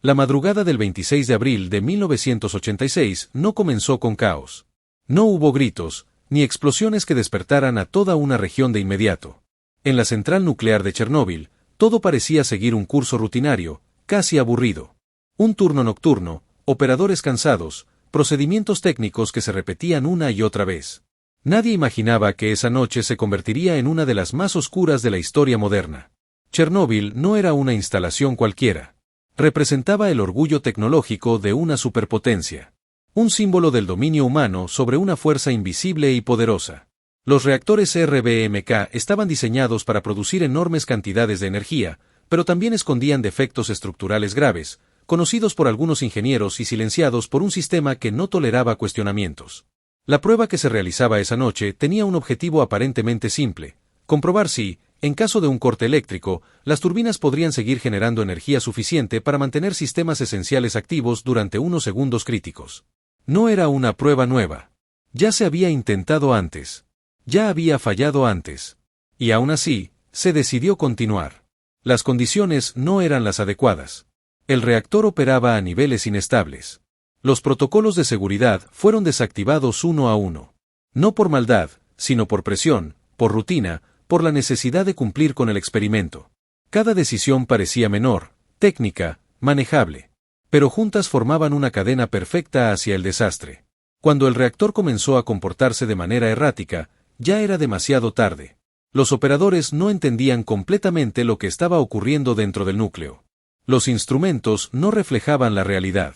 La madrugada del 26 de abril de 1986 no comenzó con caos. No hubo gritos, ni explosiones que despertaran a toda una región de inmediato. En la central nuclear de Chernóbil, todo parecía seguir un curso rutinario, casi aburrido. Un turno nocturno, operadores cansados, procedimientos técnicos que se repetían una y otra vez. Nadie imaginaba que esa noche se convertiría en una de las más oscuras de la historia moderna. Chernóbil no era una instalación cualquiera. Representaba el orgullo tecnológico de una superpotencia. Un símbolo del dominio humano sobre una fuerza invisible y poderosa. Los reactores RBMK estaban diseñados para producir enormes cantidades de energía, pero también escondían defectos estructurales graves, conocidos por algunos ingenieros y silenciados por un sistema que no toleraba cuestionamientos. La prueba que se realizaba esa noche tenía un objetivo aparentemente simple: comprobar si, en caso de un corte eléctrico, las turbinas podrían seguir generando energía suficiente para mantener sistemas esenciales activos durante unos segundos críticos. No era una prueba nueva. Ya se había intentado antes. Ya había fallado antes. Y aún así, se decidió continuar. Las condiciones no eran las adecuadas. El reactor operaba a niveles inestables. Los protocolos de seguridad fueron desactivados uno a uno. No por maldad, sino por presión, por rutina, por la necesidad de cumplir con el experimento. Cada decisión parecía menor, técnica, manejable. Pero juntas formaban una cadena perfecta hacia el desastre. Cuando el reactor comenzó a comportarse de manera errática, ya era demasiado tarde. Los operadores no entendían completamente lo que estaba ocurriendo dentro del núcleo. Los instrumentos no reflejaban la realidad.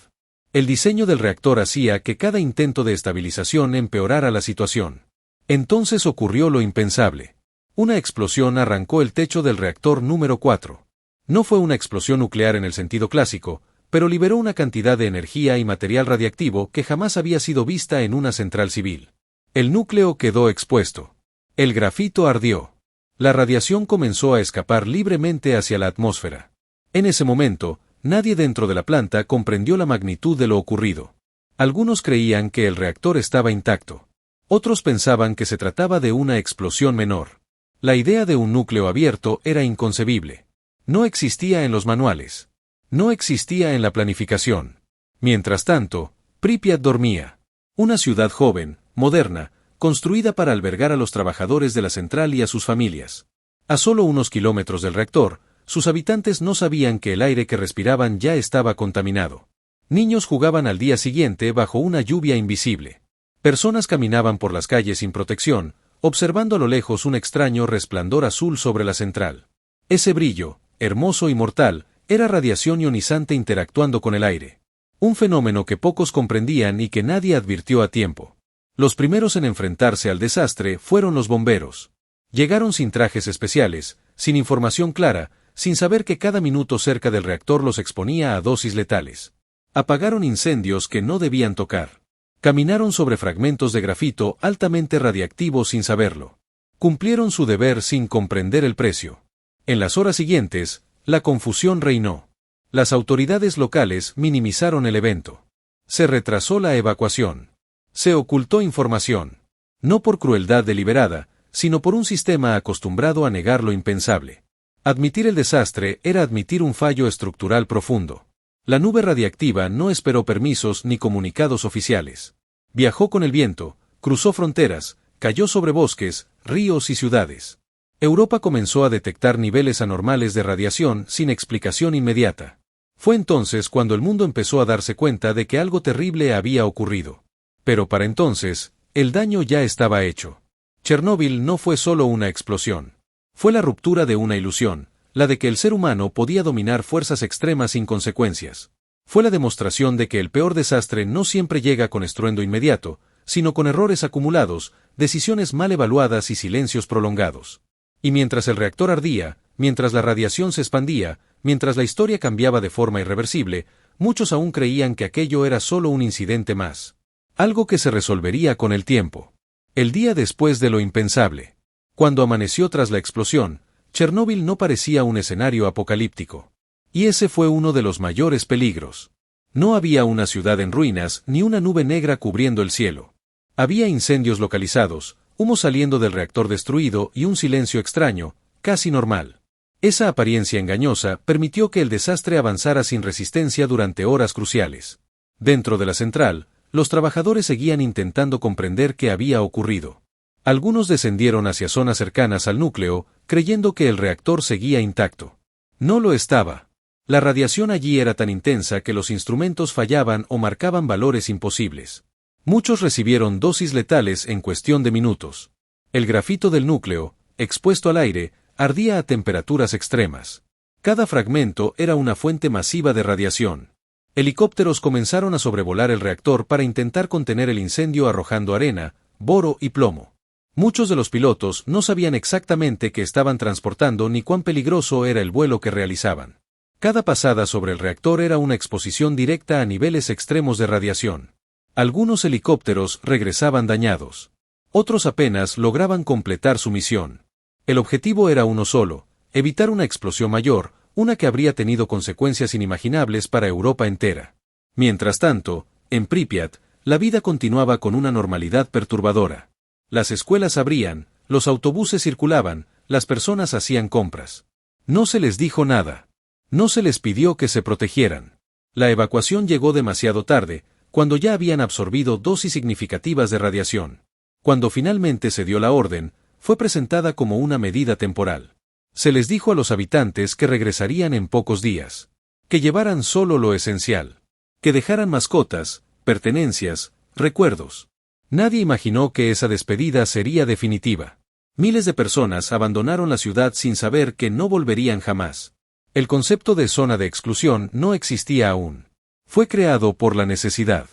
El diseño del reactor hacía que cada intento de estabilización empeorara la situación. Entonces ocurrió lo impensable. Una explosión arrancó el techo del reactor número 4. No fue una explosión nuclear en el sentido clásico, pero liberó una cantidad de energía y material radiactivo que jamás había sido vista en una central civil. El núcleo quedó expuesto. El grafito ardió. La radiación comenzó a escapar libremente hacia la atmósfera. En ese momento, nadie dentro de la planta comprendió la magnitud de lo ocurrido. Algunos creían que el reactor estaba intacto. Otros pensaban que se trataba de una explosión menor. La idea de un núcleo abierto era inconcebible. No existía en los manuales. No existía en la planificación. Mientras tanto, Pripyat dormía. Una ciudad joven, moderna, construida para albergar a los trabajadores de la central y a sus familias. A solo unos kilómetros del reactor, sus habitantes no sabían que el aire que respiraban ya estaba contaminado. Niños jugaban al día siguiente bajo una lluvia invisible. Personas caminaban por las calles sin protección, observando a lo lejos un extraño resplandor azul sobre la central. Ese brillo, hermoso y mortal, era radiación ionizante interactuando con el aire. Un fenómeno que pocos comprendían y que nadie advirtió a tiempo. Los primeros en enfrentarse al desastre fueron los bomberos. Llegaron sin trajes especiales, sin información clara, sin saber que cada minuto cerca del reactor los exponía a dosis letales. Apagaron incendios que no debían tocar. Caminaron sobre fragmentos de grafito altamente radiactivo sin saberlo. Cumplieron su deber sin comprender el precio. En las horas siguientes, la confusión reinó. Las autoridades locales minimizaron el evento. Se retrasó la evacuación. Se ocultó información. No por crueldad deliberada, sino por un sistema acostumbrado a negar lo impensable. Admitir el desastre era admitir un fallo estructural profundo. La nube radiactiva no esperó permisos ni comunicados oficiales. Viajó con el viento, cruzó fronteras, cayó sobre bosques, ríos y ciudades. Europa comenzó a detectar niveles anormales de radiación sin explicación inmediata. Fue entonces cuando el mundo empezó a darse cuenta de que algo terrible había ocurrido. Pero para entonces, el daño ya estaba hecho. Chernóbil no fue solo una explosión. Fue la ruptura de una ilusión, la de que el ser humano podía dominar fuerzas extremas sin consecuencias. Fue la demostración de que el peor desastre no siempre llega con estruendo inmediato, sino con errores acumulados, decisiones mal evaluadas y silencios prolongados. Y mientras el reactor ardía, mientras la radiación se expandía, mientras la historia cambiaba de forma irreversible, muchos aún creían que aquello era solo un incidente más. Algo que se resolvería con el tiempo. El día después de lo impensable. Cuando amaneció tras la explosión, Chernóbil no parecía un escenario apocalíptico. Y ese fue uno de los mayores peligros. No había una ciudad en ruinas ni una nube negra cubriendo el cielo. Había incendios localizados, humo saliendo del reactor destruido y un silencio extraño, casi normal. Esa apariencia engañosa permitió que el desastre avanzara sin resistencia durante horas cruciales. Dentro de la central, los trabajadores seguían intentando comprender qué había ocurrido. Algunos descendieron hacia zonas cercanas al núcleo, creyendo que el reactor seguía intacto. No lo estaba. La radiación allí era tan intensa que los instrumentos fallaban o marcaban valores imposibles. Muchos recibieron dosis letales en cuestión de minutos. El grafito del núcleo, expuesto al aire, ardía a temperaturas extremas. Cada fragmento era una fuente masiva de radiación. Helicópteros comenzaron a sobrevolar el reactor para intentar contener el incendio arrojando arena, boro y plomo. Muchos de los pilotos no sabían exactamente qué estaban transportando ni cuán peligroso era el vuelo que realizaban. Cada pasada sobre el reactor era una exposición directa a niveles extremos de radiación. Algunos helicópteros regresaban dañados. Otros apenas lograban completar su misión. El objetivo era uno solo: evitar una explosión mayor, una que habría tenido consecuencias inimaginables para Europa entera. Mientras tanto, en Pripyat, la vida continuaba con una normalidad perturbadora. Las escuelas abrían, los autobuses circulaban, las personas hacían compras. No se les dijo nada. No se les pidió que se protegieran. La evacuación llegó demasiado tarde, cuando ya habían absorbido dosis significativas de radiación. Cuando finalmente se dio la orden, fue presentada como una medida temporal. Se les dijo a los habitantes que regresarían en pocos días, que llevaran solo lo esencial, que dejaran mascotas, pertenencias, recuerdos. Nadie imaginó que esa despedida sería definitiva. Miles de personas abandonaron la ciudad sin saber que no volverían jamás. El concepto de zona de exclusión no existía aún. Fue creado por la necesidad.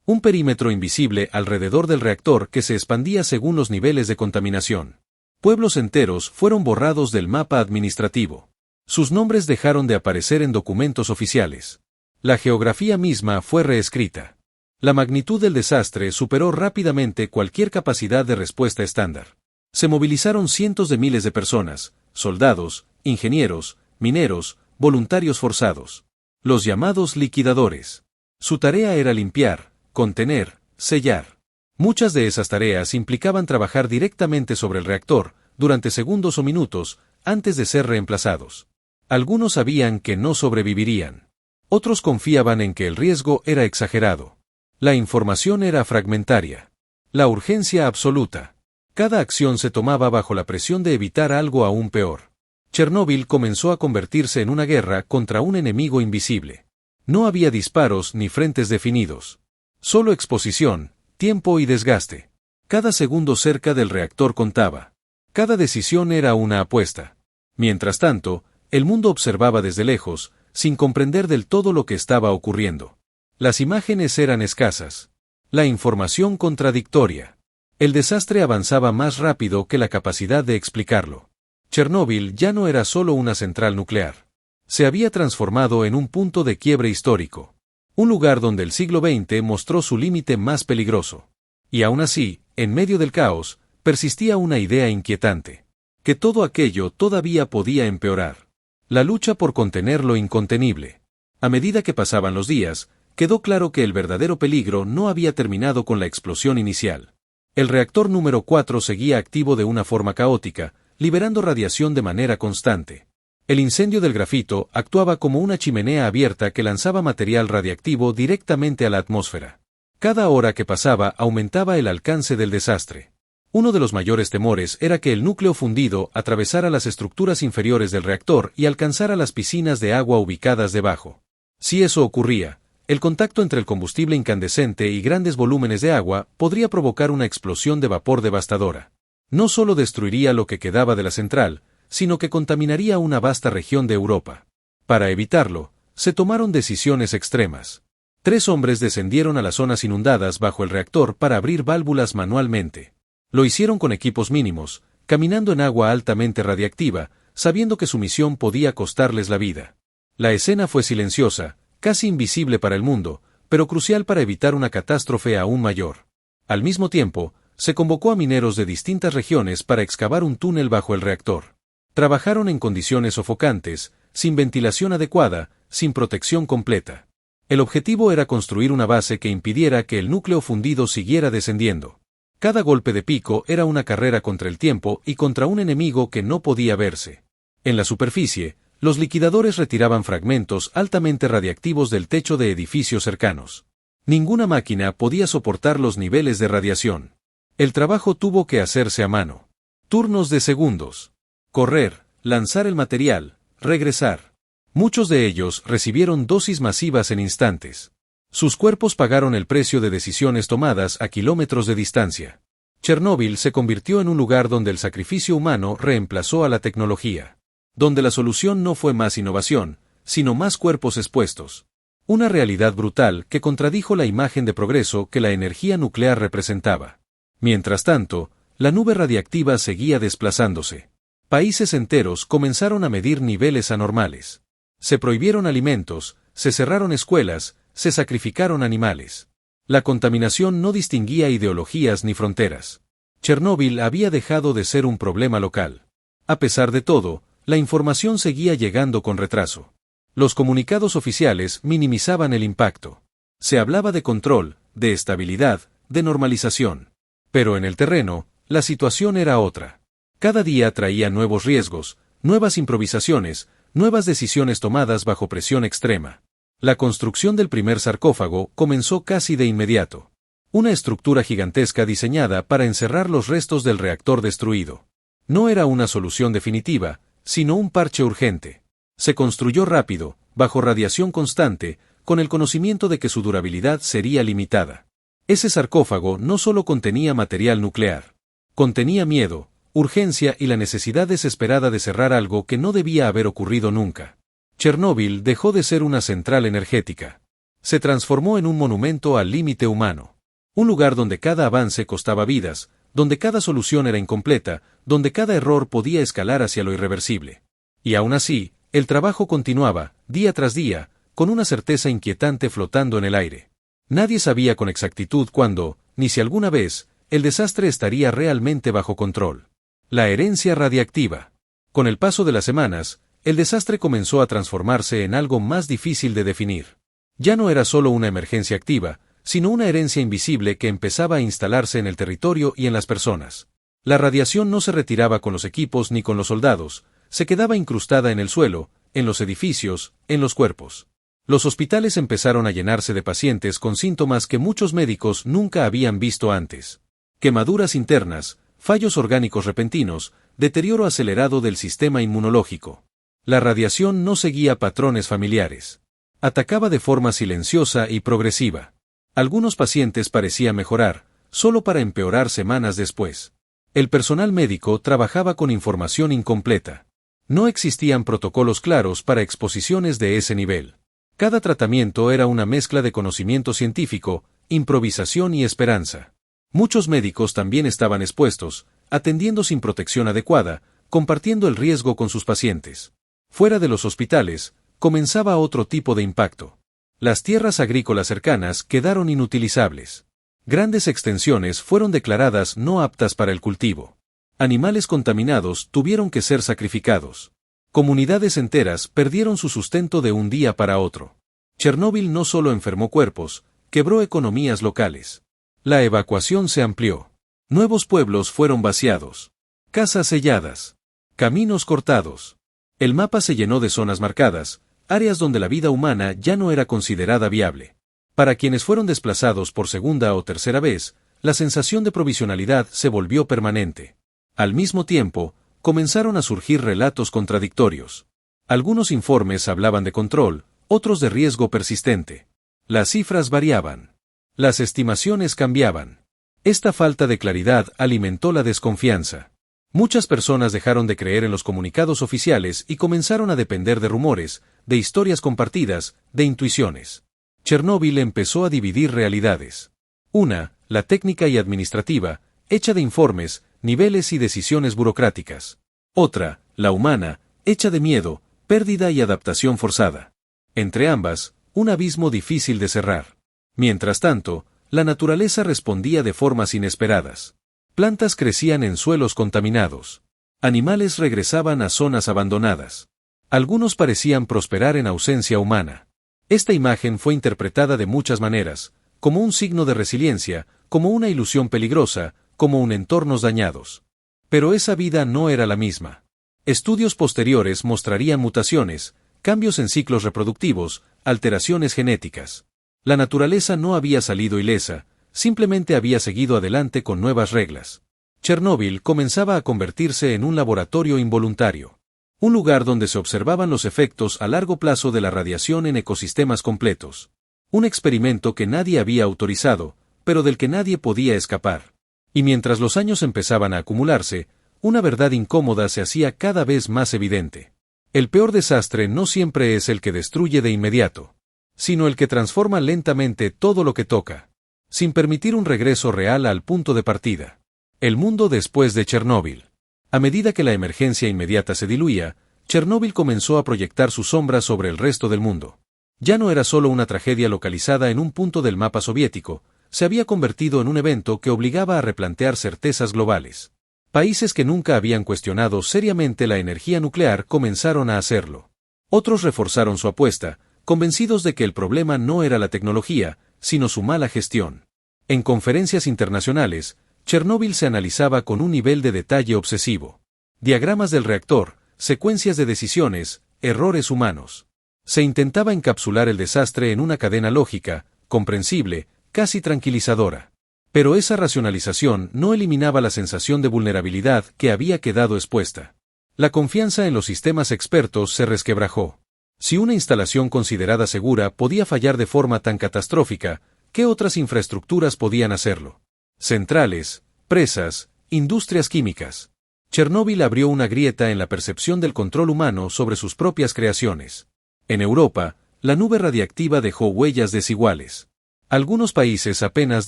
Un perímetro invisible alrededor del reactor que se expandía según los niveles de contaminación. Pueblos enteros fueron borrados del mapa administrativo. Sus nombres dejaron de aparecer en documentos oficiales. La geografía misma fue reescrita. La magnitud del desastre superó rápidamente cualquier capacidad de respuesta estándar. Se movilizaron cientos de miles de personas, soldados, ingenieros, mineros, voluntarios forzados. Los llamados liquidadores. Su tarea era limpiar, contener, sellar. Muchas de esas tareas implicaban trabajar directamente sobre el reactor, durante segundos o minutos, antes de ser reemplazados. Algunos sabían que no sobrevivirían. Otros confiaban en que el riesgo era exagerado. La información era fragmentaria. La urgencia absoluta. Cada acción se tomaba bajo la presión de evitar algo aún peor. Chernóbil comenzó a convertirse en una guerra contra un enemigo invisible. No había disparos ni frentes definidos. Solo exposición, tiempo y desgaste. Cada segundo cerca del reactor contaba. Cada decisión era una apuesta. Mientras tanto, el mundo observaba desde lejos, sin comprender del todo lo que estaba ocurriendo. Las imágenes eran escasas. La información contradictoria. El desastre avanzaba más rápido que la capacidad de explicarlo. Chernóbil ya no era solo una central nuclear. Se había transformado en un punto de quiebre histórico. Un lugar donde el siglo XX mostró su límite más peligroso. Y aún así, en medio del caos, persistía una idea inquietante. Que todo aquello todavía podía empeorar. La lucha por contener lo incontenible. A medida que pasaban los días, quedó claro que el verdadero peligro no había terminado con la explosión inicial. El reactor número 4 seguía activo de una forma caótica, liberando radiación de manera constante. El incendio del grafito actuaba como una chimenea abierta que lanzaba material radiactivo directamente a la atmósfera. Cada hora que pasaba aumentaba el alcance del desastre. Uno de los mayores temores era que el núcleo fundido atravesara las estructuras inferiores del reactor y alcanzara las piscinas de agua ubicadas debajo. Si eso ocurría, el contacto entre el combustible incandescente y grandes volúmenes de agua podría provocar una explosión de vapor devastadora. No solo destruiría lo que quedaba de la central, sino que contaminaría una vasta región de Europa. Para evitarlo, se tomaron decisiones extremas. 3 hombres descendieron a las zonas inundadas bajo el reactor para abrir válvulas manualmente. Lo hicieron con equipos mínimos, caminando en agua altamente radiactiva, sabiendo que su misión podía costarles la vida. La escena fue silenciosa, casi invisible para el mundo, pero crucial para evitar una catástrofe aún mayor. Al mismo tiempo, se convocó a mineros de distintas regiones para excavar un túnel bajo el reactor. Trabajaron en condiciones sofocantes, sin ventilación adecuada, sin protección completa. El objetivo era construir una base que impidiera que el núcleo fundido siguiera descendiendo. Cada golpe de pico era una carrera contra el tiempo y contra un enemigo que no podía verse. En la superficie, los liquidadores retiraban fragmentos altamente radiactivos del techo de edificios cercanos. Ninguna máquina podía soportar los niveles de radiación. El trabajo tuvo que hacerse a mano. Turnos de segundos. Correr, lanzar el material, regresar. Muchos de ellos recibieron dosis masivas en instantes. Sus cuerpos pagaron el precio de decisiones tomadas a kilómetros de distancia. Chernóbil se convirtió en un lugar donde el sacrificio humano reemplazó a la tecnología. Donde la solución no fue más innovación, sino más cuerpos expuestos. Una realidad brutal que contradijo la imagen de progreso que la energía nuclear representaba. Mientras tanto, la nube radiactiva seguía desplazándose. Países enteros comenzaron a medir niveles anormales. Se prohibieron alimentos, se cerraron escuelas, se sacrificaron animales. La contaminación no distinguía ideologías ni fronteras. Chernóbil había dejado de ser un problema local. A pesar de todo, la información seguía llegando con retraso. Los comunicados oficiales minimizaban el impacto. Se hablaba de control, de estabilidad, de normalización. Pero en el terreno, la situación era otra. Cada día traía nuevos riesgos, nuevas improvisaciones, nuevas decisiones tomadas bajo presión extrema. La construcción del primer sarcófago comenzó casi de inmediato. Una estructura gigantesca diseñada para encerrar los restos del reactor destruido. No era una solución definitiva, sino un parche urgente. Se construyó rápido, bajo radiación constante, con el conocimiento de que su durabilidad sería limitada. Ese sarcófago no solo contenía material nuclear. Contenía miedo, urgencia y la necesidad desesperada de cerrar algo que no debía haber ocurrido nunca. Chernóbil dejó de ser una central energética. Se transformó en un monumento al límite humano. Un lugar donde cada avance costaba vidas, donde cada solución era incompleta, donde cada error podía escalar hacia lo irreversible. Y aún así, el trabajo continuaba, día tras día, con una certeza inquietante flotando en el aire. Nadie sabía con exactitud cuándo, ni si alguna vez, el desastre estaría realmente bajo control. La herencia radiactiva. Con el paso de las semanas, el desastre comenzó a transformarse en algo más difícil de definir. Ya no era solo una emergencia activa, sino una herencia invisible que empezaba a instalarse en el territorio y en las personas. La radiación no se retiraba con los equipos ni con los soldados, se quedaba incrustada en el suelo, en los edificios, en los cuerpos. Los hospitales empezaron a llenarse de pacientes con síntomas que muchos médicos nunca habían visto antes. Quemaduras internas, fallos orgánicos repentinos, deterioro acelerado del sistema inmunológico. La radiación no seguía patrones familiares. Atacaba de forma silenciosa y progresiva. Algunos pacientes parecían mejorar, solo para empeorar semanas después. El personal médico trabajaba con información incompleta. No existían protocolos claros para exposiciones de ese nivel. Cada tratamiento era una mezcla de conocimiento científico, improvisación y esperanza. Muchos médicos también estaban expuestos, atendiendo sin protección adecuada, compartiendo el riesgo con sus pacientes. Fuera de los hospitales, comenzaba otro tipo de impacto. Las tierras agrícolas cercanas quedaron inutilizables. Grandes extensiones fueron declaradas no aptas para el cultivo. Animales contaminados tuvieron que ser sacrificados. Comunidades enteras perdieron su sustento de un día para otro. Chernóbil no solo enfermó cuerpos, quebró economías locales. La evacuación se amplió. Nuevos pueblos fueron vaciados. Casas selladas. Caminos cortados. El mapa se llenó de zonas marcadas, áreas donde la vida humana ya no era considerada viable. Para quienes fueron desplazados por segunda o tercera vez, la sensación de provisionalidad se volvió permanente. Al mismo tiempo, comenzaron a surgir relatos contradictorios. Algunos informes hablaban de control, otros de riesgo persistente. Las cifras variaban. Las estimaciones cambiaban. Esta falta de claridad alimentó la desconfianza. Muchas personas dejaron de creer en los comunicados oficiales y comenzaron a depender de rumores, de historias compartidas, de intuiciones. Chernóbil empezó a dividir realidades. Una, la técnica y administrativa, hecha de informes, niveles y decisiones burocráticas. Otra, la humana, hecha de miedo, pérdida y adaptación forzada. Entre ambas, un abismo difícil de cerrar. Mientras tanto, la naturaleza respondía de formas inesperadas. Plantas crecían en suelos contaminados. Animales regresaban a zonas abandonadas. Algunos parecían prosperar en ausencia humana. Esta imagen fue interpretada de muchas maneras, como un signo de resiliencia, como una ilusión peligrosa, como un entornos dañados. Pero esa vida no era la misma. Estudios posteriores mostrarían mutaciones, cambios en ciclos reproductivos, alteraciones genéticas. La naturaleza no había salido ilesa, simplemente había seguido adelante con nuevas reglas. Chernóbil comenzaba a convertirse en un laboratorio involuntario. Un lugar donde se observaban los efectos a largo plazo de la radiación en ecosistemas completos. Un experimento que nadie había autorizado, pero del que nadie podía escapar. Y mientras los años empezaban a acumularse, una verdad incómoda se hacía cada vez más evidente. El peor desastre no siempre es el que destruye de inmediato, sino el que transforma lentamente todo lo que toca, sin permitir un regreso real al punto de partida. El mundo después de Chernóbil. A medida que la emergencia inmediata se diluía, Chernóbil comenzó a proyectar su sombra sobre el resto del mundo. Ya no era solo una tragedia localizada en un punto del mapa soviético, se había convertido en un evento que obligaba a replantear certezas globales. Países que nunca habían cuestionado seriamente la energía nuclear comenzaron a hacerlo. Otros reforzaron su apuesta, convencidos de que el problema no era la tecnología, sino su mala gestión. En conferencias internacionales, Chernóbil se analizaba con un nivel de detalle obsesivo. Diagramas del reactor, secuencias de decisiones, errores humanos. Se intentaba encapsular el desastre en una cadena lógica, comprensible, casi tranquilizadora. Pero esa racionalización no eliminaba la sensación de vulnerabilidad que había quedado expuesta. La confianza en los sistemas expertos se resquebrajó. Si una instalación considerada segura podía fallar de forma tan catastrófica, ¿qué otras infraestructuras podían hacerlo? Centrales, presas, industrias químicas. Chernóbil abrió una grieta en la percepción del control humano sobre sus propias creaciones. En Europa, la nube radiactiva dejó huellas desiguales. Algunos países apenas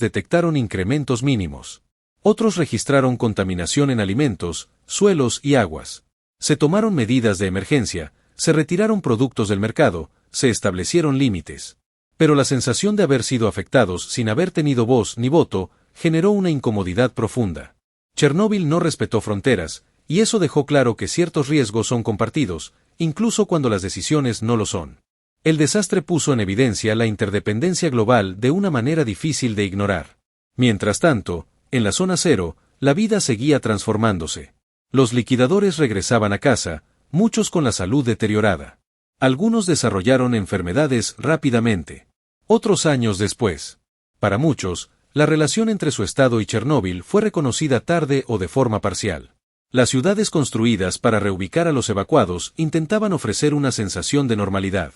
detectaron incrementos mínimos. Otros registraron contaminación en alimentos, suelos y aguas. Se tomaron medidas de emergencia, se retiraron productos del mercado, se establecieron límites. Pero la sensación de haber sido afectados sin haber tenido voz ni voto generó una incomodidad profunda. Chernóbil no respetó fronteras, y eso dejó claro que ciertos riesgos son compartidos, incluso cuando las decisiones no lo son. El desastre puso en evidencia la interdependencia global de una manera difícil de ignorar. Mientras tanto, en la zona cero, la vida seguía transformándose. Los liquidadores regresaban a casa, muchos con la salud deteriorada. Algunos desarrollaron enfermedades rápidamente. Otros años después. Para muchos, la relación entre su estado y Chernóbil fue reconocida tarde o de forma parcial. Las ciudades construidas para reubicar a los evacuados intentaban ofrecer una sensación de normalidad.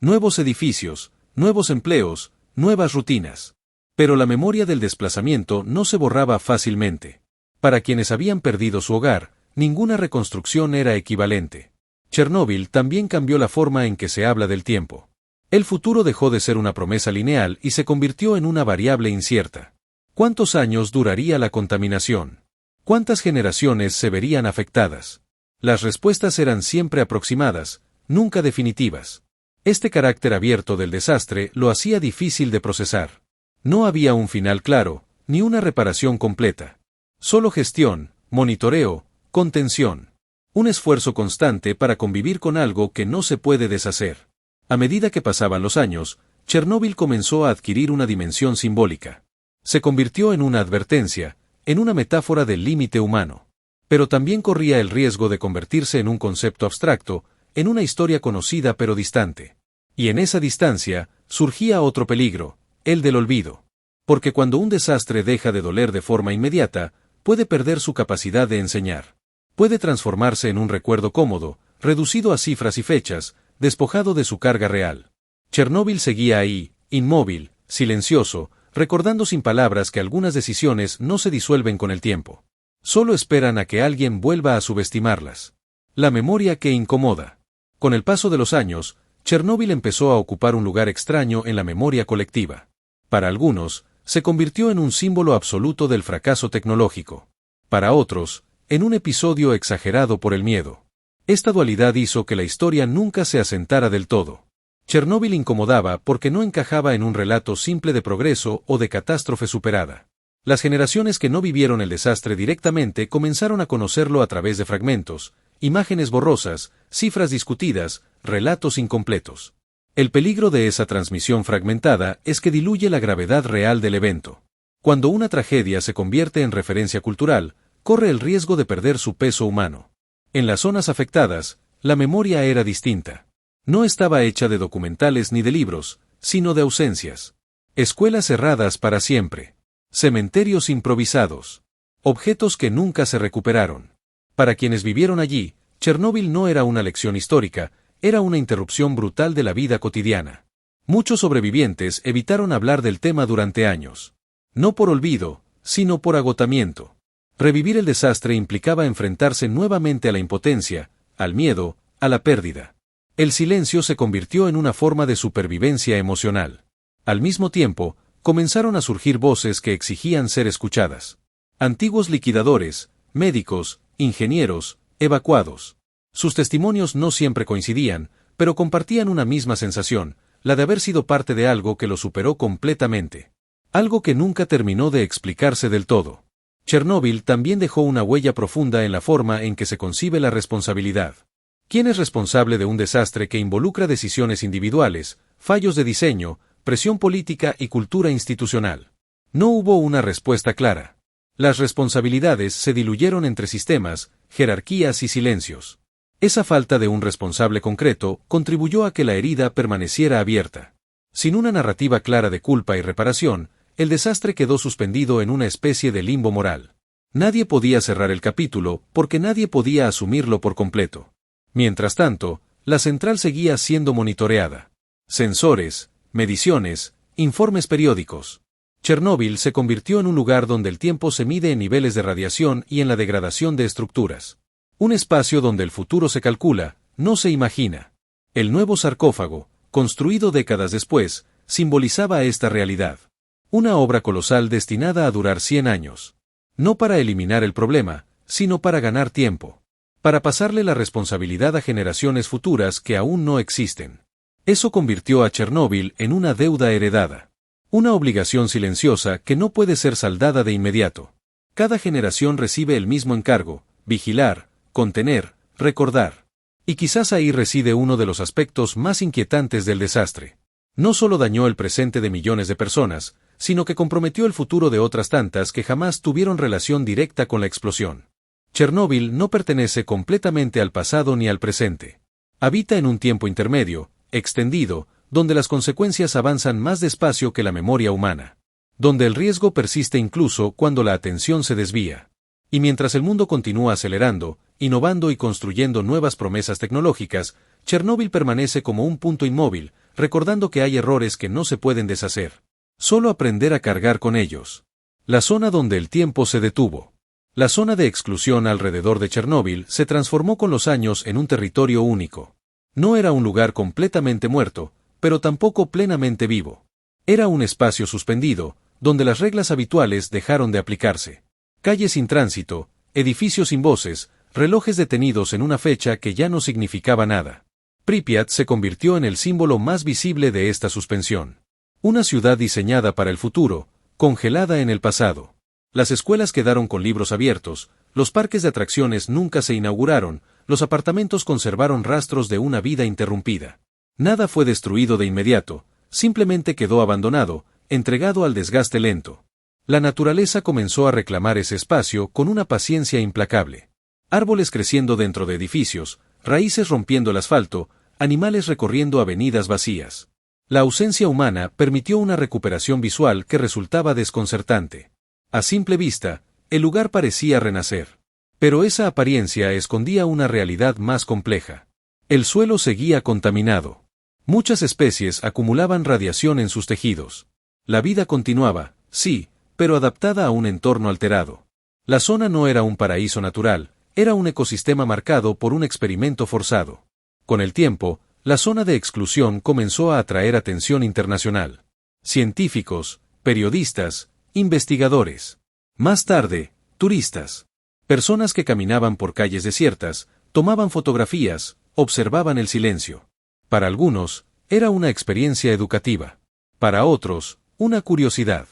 Nuevos edificios, nuevos empleos, nuevas rutinas. Pero la memoria del desplazamiento no se borraba fácilmente. Para quienes habían perdido su hogar, ninguna reconstrucción era equivalente. Chernóbil también cambió la forma en que se habla del tiempo. El futuro dejó de ser una promesa lineal y se convirtió en una variable incierta. ¿Cuántos años duraría la contaminación? ¿Cuántas generaciones se verían afectadas? Las respuestas eran siempre aproximadas, nunca definitivas. Este carácter abierto del desastre lo hacía difícil de procesar. No había un final claro, ni una reparación completa. Solo gestión, monitoreo, contención. Un esfuerzo constante para convivir con algo que no se puede deshacer. A medida que pasaban los años, Chernóbil comenzó a adquirir una dimensión simbólica. Se convirtió en una advertencia, en una metáfora del límite humano. Pero también corría el riesgo de convertirse en un concepto abstracto, en una historia conocida pero distante. Y en esa distancia, surgía otro peligro, el del olvido. Porque cuando un desastre deja de doler de forma inmediata, puede perder su capacidad de enseñar. Puede transformarse en un recuerdo cómodo, reducido a cifras y fechas, despojado de su carga real. Chernóbil seguía ahí, inmóvil, silencioso, recordando sin palabras que algunas decisiones no se disuelven con el tiempo. Solo esperan a que alguien vuelva a subestimarlas. La memoria que incomoda. Con el paso de los años, Chernóbil empezó a ocupar un lugar extraño en la memoria colectiva. Para algunos, se convirtió en un símbolo absoluto del fracaso tecnológico. Para otros, en un episodio exagerado por el miedo. Esta dualidad hizo que la historia nunca se asentara del todo. Chernóbil incomodaba porque no encajaba en un relato simple de progreso o de catástrofe superada. Las generaciones que no vivieron el desastre directamente comenzaron a conocerlo a través de fragmentos, imágenes borrosas, cifras discutidas, relatos incompletos. El peligro de esa transmisión fragmentada es que diluye la gravedad real del evento. Cuando una tragedia se convierte en referencia cultural, corre el riesgo de perder su peso humano. En las zonas afectadas, la memoria era distinta. No estaba hecha de documentales ni de libros, sino de ausencias. Escuelas cerradas para siempre. Cementerios improvisados. Objetos que nunca se recuperaron. Para quienes vivieron allí, Chernóbil no era una lección histórica, era una interrupción brutal de la vida cotidiana. Muchos sobrevivientes evitaron hablar del tema durante años. No por olvido, sino por agotamiento. Revivir el desastre implicaba enfrentarse nuevamente a la impotencia, al miedo, a la pérdida. El silencio se convirtió en una forma de supervivencia emocional. Al mismo tiempo, comenzaron a surgir voces que exigían ser escuchadas. Antiguos liquidadores, médicos, ingenieros, evacuados. Sus testimonios no siempre coincidían, pero compartían una misma sensación, la de haber sido parte de algo que lo superó completamente. Algo que nunca terminó de explicarse del todo. Chernóbil también dejó una huella profunda en la forma en que se concibe la responsabilidad. ¿Quién es responsable de un desastre que involucra decisiones individuales, fallos de diseño, presión política y cultura institucional? No hubo una respuesta clara. Las responsabilidades se diluyeron entre sistemas, jerarquías y silencios. Esa falta de un responsable concreto contribuyó a que la herida permaneciera abierta. Sin una narrativa clara de culpa y reparación, el desastre quedó suspendido en una especie de limbo moral. Nadie podía cerrar el capítulo porque nadie podía asumirlo por completo. Mientras tanto, la central seguía siendo monitoreada. Sensores, mediciones, informes periódicos. Chernóbil se convirtió en un lugar donde el tiempo se mide en niveles de radiación y en la degradación de estructuras. Un espacio donde el futuro se calcula, no se imagina. El nuevo sarcófago, construido décadas después, simbolizaba esta realidad. Una obra colosal destinada a durar 100 años. No para eliminar el problema, sino para ganar tiempo. Para pasarle la responsabilidad a generaciones futuras que aún no existen. Eso convirtió a Chernóbil en una deuda heredada. Una obligación silenciosa que no puede ser saldada de inmediato. Cada generación recibe el mismo encargo: vigilar, contener, recordar. Y quizás ahí reside uno de los aspectos más inquietantes del desastre. No solo dañó el presente de millones de personas, sino que comprometió el futuro de otras tantas que jamás tuvieron relación directa con la explosión. Chernóbil no pertenece completamente al pasado ni al presente. Habita en un tiempo intermedio, extendido, donde las consecuencias avanzan más despacio que la memoria humana. Donde el riesgo persiste incluso cuando la atención se desvía. Y mientras el mundo continúa acelerando, innovando y construyendo nuevas promesas tecnológicas, Chernóbil permanece como un punto inmóvil, recordando que hay errores que no se pueden deshacer. Solo aprender a cargar con ellos. La zona donde el tiempo se detuvo. La zona de exclusión alrededor de Chernóbil se transformó con los años en un territorio único. No era un lugar completamente muerto, pero tampoco plenamente vivo. Era un espacio suspendido, donde las reglas habituales dejaron de aplicarse. Calles sin tránsito, edificios sin voces, relojes detenidos en una fecha que ya no significaba nada. Pripyat se convirtió en el símbolo más visible de esta suspensión. Una ciudad diseñada para el futuro, congelada en el pasado. Las escuelas quedaron con libros abiertos, los parques de atracciones nunca se inauguraron, los apartamentos conservaron rastros de una vida interrumpida. Nada fue destruido de inmediato, simplemente quedó abandonado, entregado al desgaste lento. La naturaleza comenzó a reclamar ese espacio con una paciencia implacable. Árboles creciendo dentro de edificios, raíces rompiendo el asfalto, animales recorriendo avenidas vacías. La ausencia humana permitió una recuperación visual que resultaba desconcertante. A simple vista, el lugar parecía renacer. Pero esa apariencia escondía una realidad más compleja. El suelo seguía contaminado. Muchas especies acumulaban radiación en sus tejidos. La vida continuaba, sí, pero adaptada a un entorno alterado. La zona no era un paraíso natural, era un ecosistema marcado por un experimento forzado. Con el tiempo, la zona de exclusión comenzó a atraer atención internacional. Científicos, periodistas, investigadores. Más tarde, turistas. Personas que caminaban por calles desiertas, tomaban fotografías, observaban el silencio. Para algunos, era una experiencia educativa. Para otros, una curiosidad.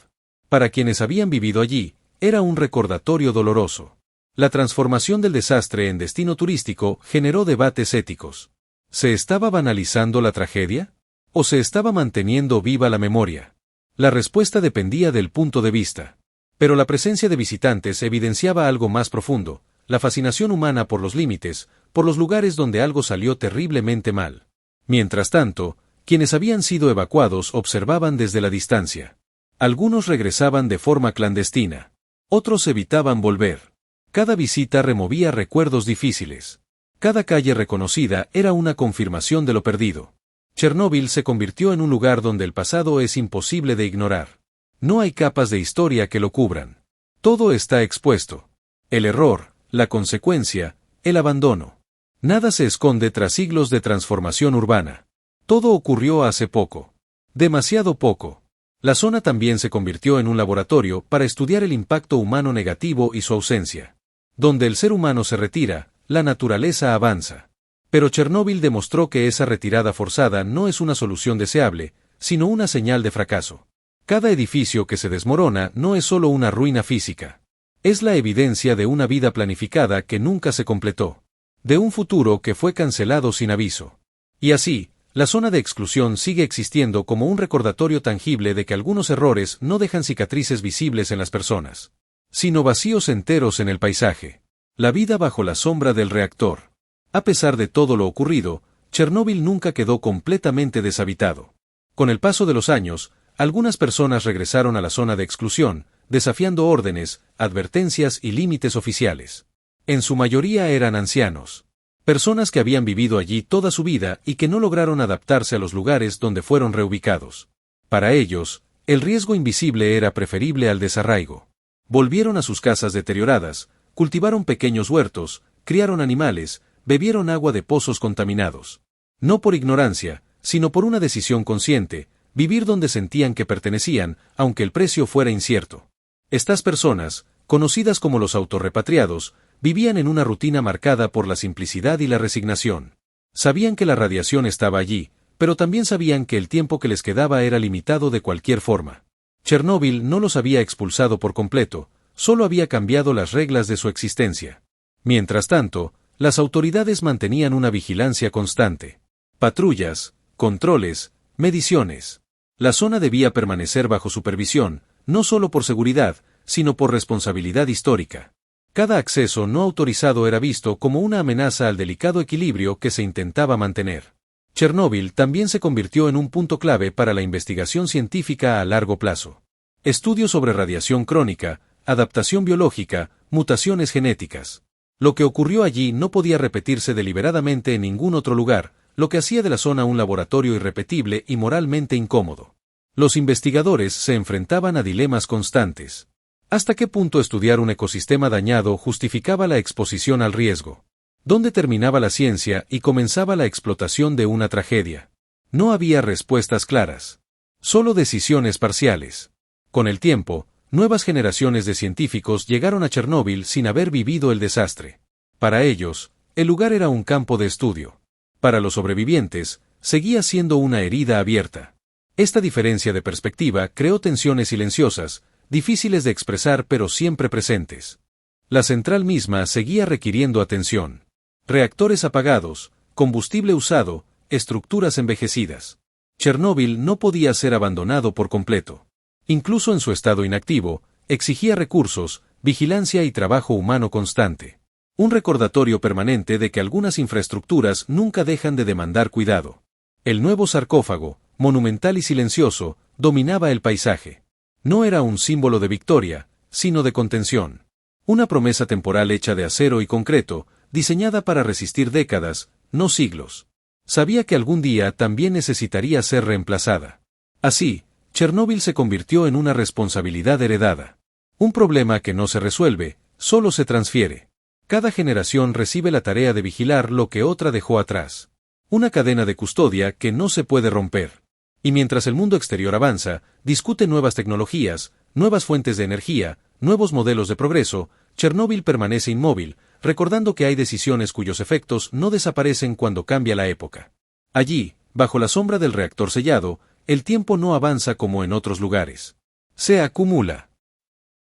Para quienes habían vivido allí, era un recordatorio doloroso. La transformación del desastre en destino turístico generó debates éticos. ¿Se estaba banalizando la tragedia? ¿O se estaba manteniendo viva la memoria? La respuesta dependía del punto de vista. Pero la presencia de visitantes evidenciaba algo más profundo: la fascinación humana por los límites, por los lugares donde algo salió terriblemente mal. Mientras tanto, quienes habían sido evacuados observaban desde la distancia. Algunos regresaban de forma clandestina. Otros evitaban volver. Cada visita removía recuerdos difíciles. Cada calle reconocida era una confirmación de lo perdido. Chernóbil se convirtió en un lugar donde el pasado es imposible de ignorar. No hay capas de historia que lo cubran. Todo está expuesto. El error, la consecuencia, el abandono. Nada se esconde tras siglos de transformación urbana. Todo ocurrió hace poco. Demasiado poco. La zona también se convirtió en un laboratorio para estudiar el impacto humano negativo y su ausencia. Donde el ser humano se retira, la naturaleza avanza. Pero Chernóbil demostró que esa retirada forzada no es una solución deseable, sino una señal de fracaso. Cada edificio que se desmorona no es solo una ruina física. Es la evidencia de una vida planificada que nunca se completó. De un futuro que fue cancelado sin aviso. Y así, la zona de exclusión sigue existiendo como un recordatorio tangible de que algunos errores no dejan cicatrices visibles en las personas, sino vacíos enteros en el paisaje. La vida bajo la sombra del reactor. A pesar de todo lo ocurrido, Chernóbil nunca quedó completamente deshabitado. Con el paso de los años, algunas personas regresaron a la zona de exclusión, desafiando órdenes, advertencias y límites oficiales. En su mayoría eran ancianos. Personas que habían vivido allí toda su vida y que no lograron adaptarse a los lugares donde fueron reubicados. Para ellos, el riesgo invisible era preferible al desarraigo. Volvieron a sus casas deterioradas, cultivaron pequeños huertos, criaron animales, bebieron agua de pozos contaminados. No por ignorancia, sino por una decisión consciente, vivir donde sentían que pertenecían, aunque el precio fuera incierto. Estas personas, conocidas como los autorrepatriados, vivían en una rutina marcada por la simplicidad y la resignación. Sabían que la radiación estaba allí, pero también sabían que el tiempo que les quedaba era limitado de cualquier forma. Chernóbil no los había expulsado por completo, solo había cambiado las reglas de su existencia. Mientras tanto, las autoridades mantenían una vigilancia constante. Patrullas, controles, mediciones. La zona debía permanecer bajo supervisión, no solo por seguridad, sino por responsabilidad histórica. Cada acceso no autorizado era visto como una amenaza al delicado equilibrio que se intentaba mantener. Chernóbil también se convirtió en un punto clave para la investigación científica a largo plazo. Estudios sobre radiación crónica, adaptación biológica, mutaciones genéticas. Lo que ocurrió allí no podía repetirse deliberadamente en ningún otro lugar, lo que hacía de la zona un laboratorio irrepetible y moralmente incómodo. Los investigadores se enfrentaban a dilemas constantes. ¿Hasta qué punto estudiar un ecosistema dañado justificaba la exposición al riesgo? ¿Dónde terminaba la ciencia y comenzaba la explotación de una tragedia? No había respuestas claras. Solo decisiones parciales. Con el tiempo, nuevas generaciones de científicos llegaron a Chernóbil sin haber vivido el desastre. Para ellos, el lugar era un campo de estudio. Para los sobrevivientes, seguía siendo una herida abierta. Esta diferencia de perspectiva creó tensiones silenciosas, difíciles de expresar pero siempre presentes. La central misma seguía requiriendo atención. Reactores apagados, combustible usado, estructuras envejecidas. Chernóbil no podía ser abandonado por completo. Incluso en su estado inactivo, exigía recursos, vigilancia y trabajo humano constante. Un recordatorio permanente de que algunas infraestructuras nunca dejan de demandar cuidado. El nuevo sarcófago, monumental y silencioso, dominaba el paisaje. No era un símbolo de victoria, sino de contención. Una promesa temporal hecha de acero y concreto, diseñada para resistir décadas, no siglos. Sabía que algún día también necesitaría ser reemplazada. Así, Chernóbil se convirtió en una responsabilidad heredada. Un problema que no se resuelve, solo se transfiere. Cada generación recibe la tarea de vigilar lo que otra dejó atrás. Una cadena de custodia que no se puede romper. Y mientras el mundo exterior avanza, discute nuevas tecnologías, nuevas fuentes de energía, nuevos modelos de progreso, Chernóbil permanece inmóvil, recordando que hay decisiones cuyos efectos no desaparecen cuando cambia la época. Allí, bajo la sombra del reactor sellado, el tiempo no avanza como en otros lugares. Se acumula.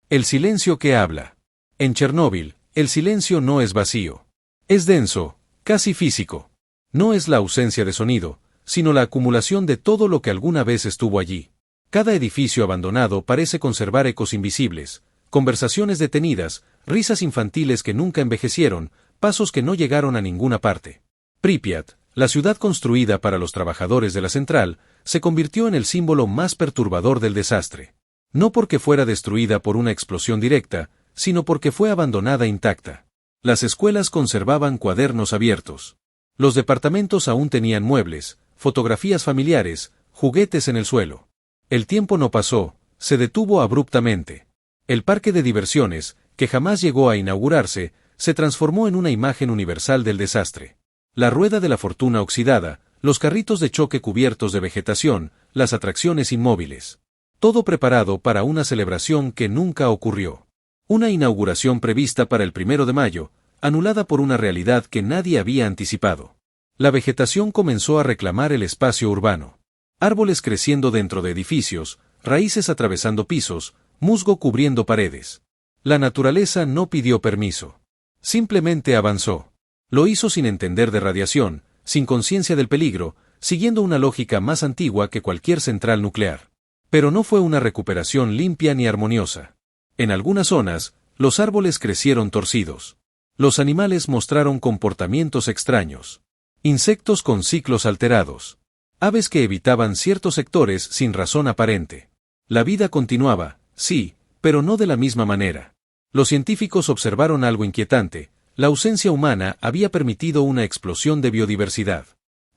El silencio que habla. En Chernóbil, el silencio no es vacío. Es denso, casi físico. No es la ausencia de sonido, sino la acumulación de todo lo que alguna vez estuvo allí. Cada edificio abandonado parece conservar ecos invisibles, Conversaciones detenidas, risas infantiles que nunca envejecieron, pasos que no llegaron a ninguna parte. Pripyat, la ciudad construida para los trabajadores de la central, se convirtió en el símbolo más perturbador del desastre. No porque fuera destruida por una explosión directa, sino porque fue abandonada intacta. Las escuelas conservaban cuadernos abiertos. Los departamentos aún tenían muebles, fotografías familiares, juguetes en el suelo. El tiempo no pasó, se detuvo abruptamente. El parque de diversiones, que jamás llegó a inaugurarse, se transformó en una imagen universal del desastre. La rueda de la fortuna oxidada, los carritos de choque cubiertos de vegetación, las atracciones inmóviles. Todo preparado para una celebración que nunca ocurrió. Una inauguración prevista para el 1 de mayo, anulada por una realidad que nadie había anticipado. La vegetación comenzó a reclamar el espacio urbano. Árboles creciendo dentro de edificios, raíces atravesando pisos, musgo cubriendo paredes. La naturaleza no pidió permiso. Simplemente avanzó. Lo hizo sin entender de radiación, sin conciencia del peligro, siguiendo una lógica más antigua que cualquier central nuclear. Pero no fue una recuperación limpia ni armoniosa. En algunas zonas, los árboles crecieron torcidos. Los animales mostraron comportamientos extraños. Insectos con ciclos alterados. Aves que evitaban ciertos sectores sin razón aparente. La vida continuaba, sí, pero no de la misma manera. Los científicos observaron algo inquietante. La ausencia humana había permitido una explosión de biodiversidad.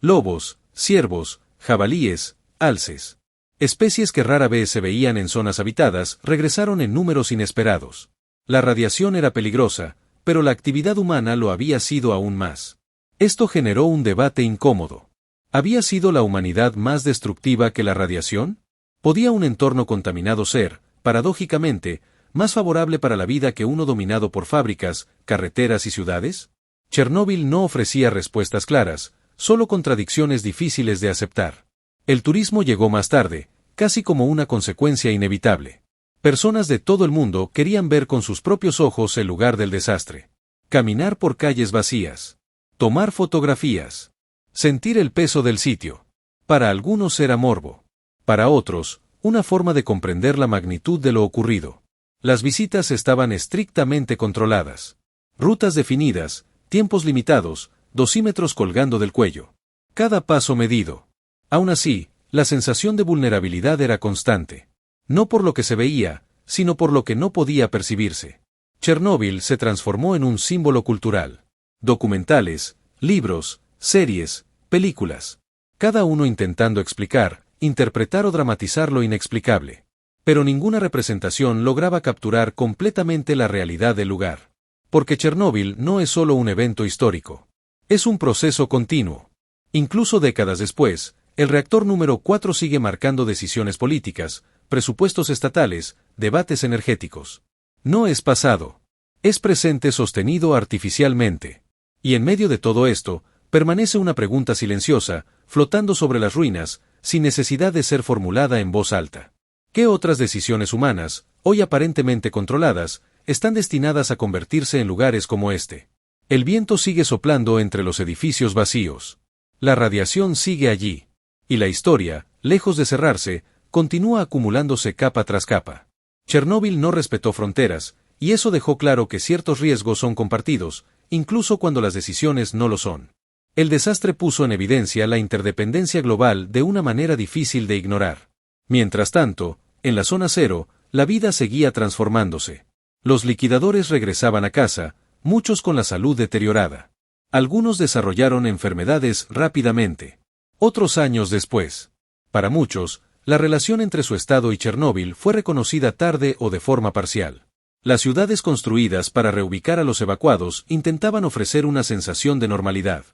Lobos, ciervos, jabalíes, alces. Especies que rara vez se veían en zonas habitadas regresaron en números inesperados. La radiación era peligrosa, pero la actividad humana lo había sido aún más. Esto generó un debate incómodo. ¿Había sido la humanidad más destructiva que la radiación? ¿Podía un entorno contaminado ser, paradójicamente, más favorable para la vida que uno dominado por fábricas, carreteras y ciudades? Chernóbil no ofrecía respuestas claras, solo contradicciones difíciles de aceptar. El turismo llegó más tarde, casi como una consecuencia inevitable. Personas de todo el mundo querían ver con sus propios ojos el lugar del desastre. Caminar por calles vacías. Tomar fotografías. Sentir el peso del sitio. Para algunos era morbo. Para otros, una forma de comprender la magnitud de lo ocurrido. Las visitas estaban estrictamente controladas. Rutas definidas, tiempos limitados, dosímetros colgando del cuello. Cada paso medido. Aún así, la sensación de vulnerabilidad era constante. No por lo que se veía, sino por lo que no podía percibirse. Chernóbil se transformó en un símbolo cultural. Documentales, libros, series, películas. Cada uno intentando explicar, interpretar o dramatizar lo inexplicable. Pero ninguna representación lograba capturar completamente la realidad del lugar. Porque Chernóbil no es solo un evento histórico. Es un proceso continuo. Incluso décadas después, el reactor número 4 sigue marcando decisiones políticas, presupuestos estatales, debates energéticos. No es pasado. Es presente sostenido artificialmente. Y en medio de todo esto, permanece una pregunta silenciosa, flotando sobre las ruinas, sin necesidad de ser formulada en voz alta. ¿Qué otras decisiones humanas, hoy aparentemente controladas, están destinadas a convertirse en lugares como este? El viento sigue soplando entre los edificios vacíos. La radiación sigue allí. Y la historia, lejos de cerrarse, continúa acumulándose capa tras capa. Chernóbil no respetó fronteras, y eso dejó claro que ciertos riesgos son compartidos, incluso cuando las decisiones no lo son. El desastre puso en evidencia la interdependencia global de una manera difícil de ignorar. Mientras tanto, en la zona cero, la vida seguía transformándose. Los liquidadores regresaban a casa, muchos con la salud deteriorada. Algunos desarrollaron enfermedades rápidamente. Otros años después. Para muchos, la relación entre su estado y Chernóbil fue reconocida tarde o de forma parcial. Las ciudades construidas para reubicar a los evacuados intentaban ofrecer una sensación de normalidad.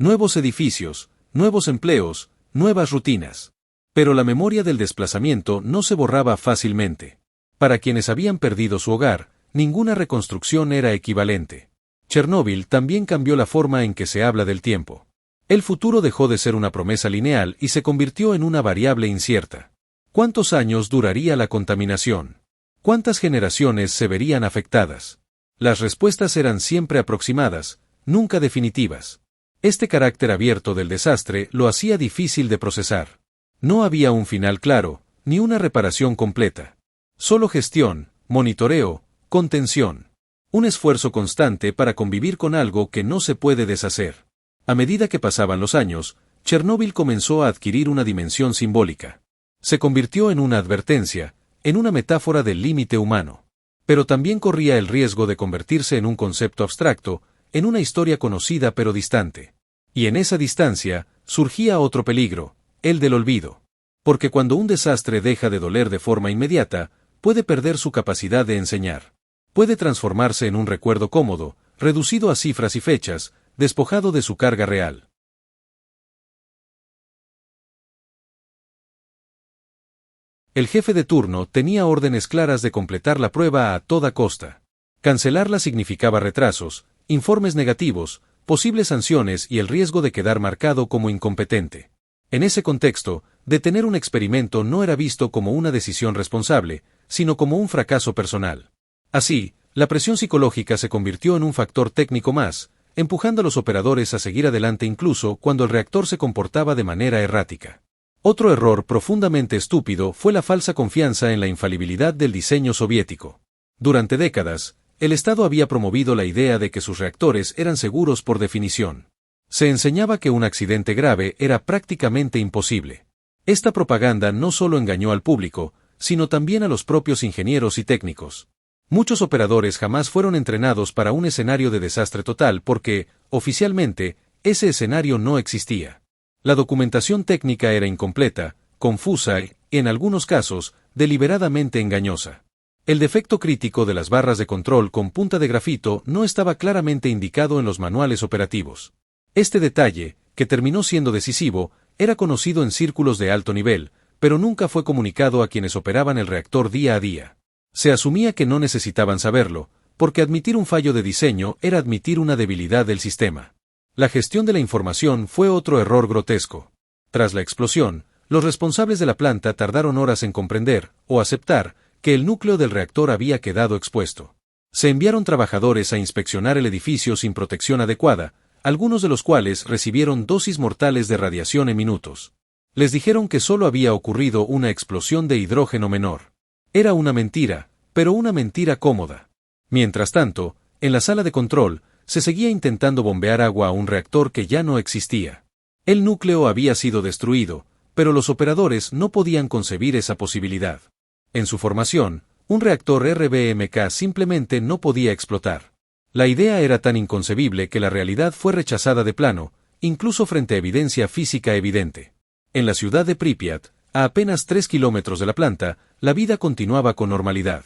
Nuevos edificios, nuevos empleos, nuevas rutinas. Pero la memoria del desplazamiento no se borraba fácilmente. Para quienes habían perdido su hogar, ninguna reconstrucción era equivalente. Chernóbil también cambió la forma en que se habla del tiempo. El futuro dejó de ser una promesa lineal y se convirtió en una variable incierta. ¿Cuántos años duraría la contaminación? ¿Cuántas generaciones se verían afectadas? Las respuestas eran siempre aproximadas, nunca definitivas. Este carácter abierto del desastre lo hacía difícil de procesar. No había un final claro, ni una reparación completa. Solo gestión, monitoreo, Contención. Un esfuerzo constante para convivir con algo que no se puede deshacer. A medida que pasaban los años, Chernóbil comenzó a adquirir una dimensión simbólica. Se convirtió en una advertencia, en una metáfora del límite humano. Pero también corría el riesgo de convertirse en un concepto abstracto, en una historia conocida pero distante. Y en esa distancia, surgía otro peligro, el del olvido. Porque cuando un desastre deja de doler de forma inmediata, puede perder su capacidad de enseñar. Puede transformarse en un recuerdo cómodo, reducido a cifras y fechas, despojado de su carga real. El jefe de turno tenía órdenes claras de completar la prueba a toda costa. Cancelarla significaba retrasos, informes negativos, posibles sanciones y el riesgo de quedar marcado como incompetente. En ese contexto, detener un experimento no era visto como una decisión responsable, sino como un fracaso personal. Así, la presión psicológica se convirtió en un factor técnico más, empujando a los operadores a seguir adelante incluso cuando el reactor se comportaba de manera errática. Otro error profundamente estúpido fue la falsa confianza en la infalibilidad del diseño soviético. Durante décadas, el Estado había promovido la idea de que sus reactores eran seguros por definición. Se enseñaba que un accidente grave era prácticamente imposible. Esta propaganda no solo engañó al público, sino también a los propios ingenieros y técnicos. Muchos operadores jamás fueron entrenados para un escenario de desastre total porque, oficialmente, ese escenario no existía. La documentación técnica era incompleta, confusa y, en algunos casos, deliberadamente engañosa. El defecto crítico de las barras de control con punta de grafito no estaba claramente indicado en los manuales operativos. Este detalle, que terminó siendo decisivo, era conocido en círculos de alto nivel, pero nunca fue comunicado a quienes operaban el reactor día a día. Se asumía que no necesitaban saberlo, porque admitir un fallo de diseño era admitir una debilidad del sistema. La gestión de la información fue otro error grotesco. Tras la explosión, los responsables de la planta tardaron horas en comprender, o aceptar, que el núcleo del reactor había quedado expuesto. Se enviaron trabajadores a inspeccionar el edificio sin protección adecuada, algunos de los cuales recibieron dosis mortales de radiación en minutos. Les dijeron que solo había ocurrido una explosión de hidrógeno menor. Era una mentira, pero una mentira cómoda. Mientras tanto, en la sala de control, se seguía intentando bombear agua a un reactor que ya no existía. El núcleo había sido destruido, pero los operadores no podían concebir esa posibilidad. En su formación, un reactor RBMK simplemente no podía explotar. La idea era tan inconcebible que la realidad fue rechazada de plano, incluso frente a evidencia física evidente. En la ciudad de Pripyat, a apenas 3 kilómetros de la planta, la vida continuaba con normalidad.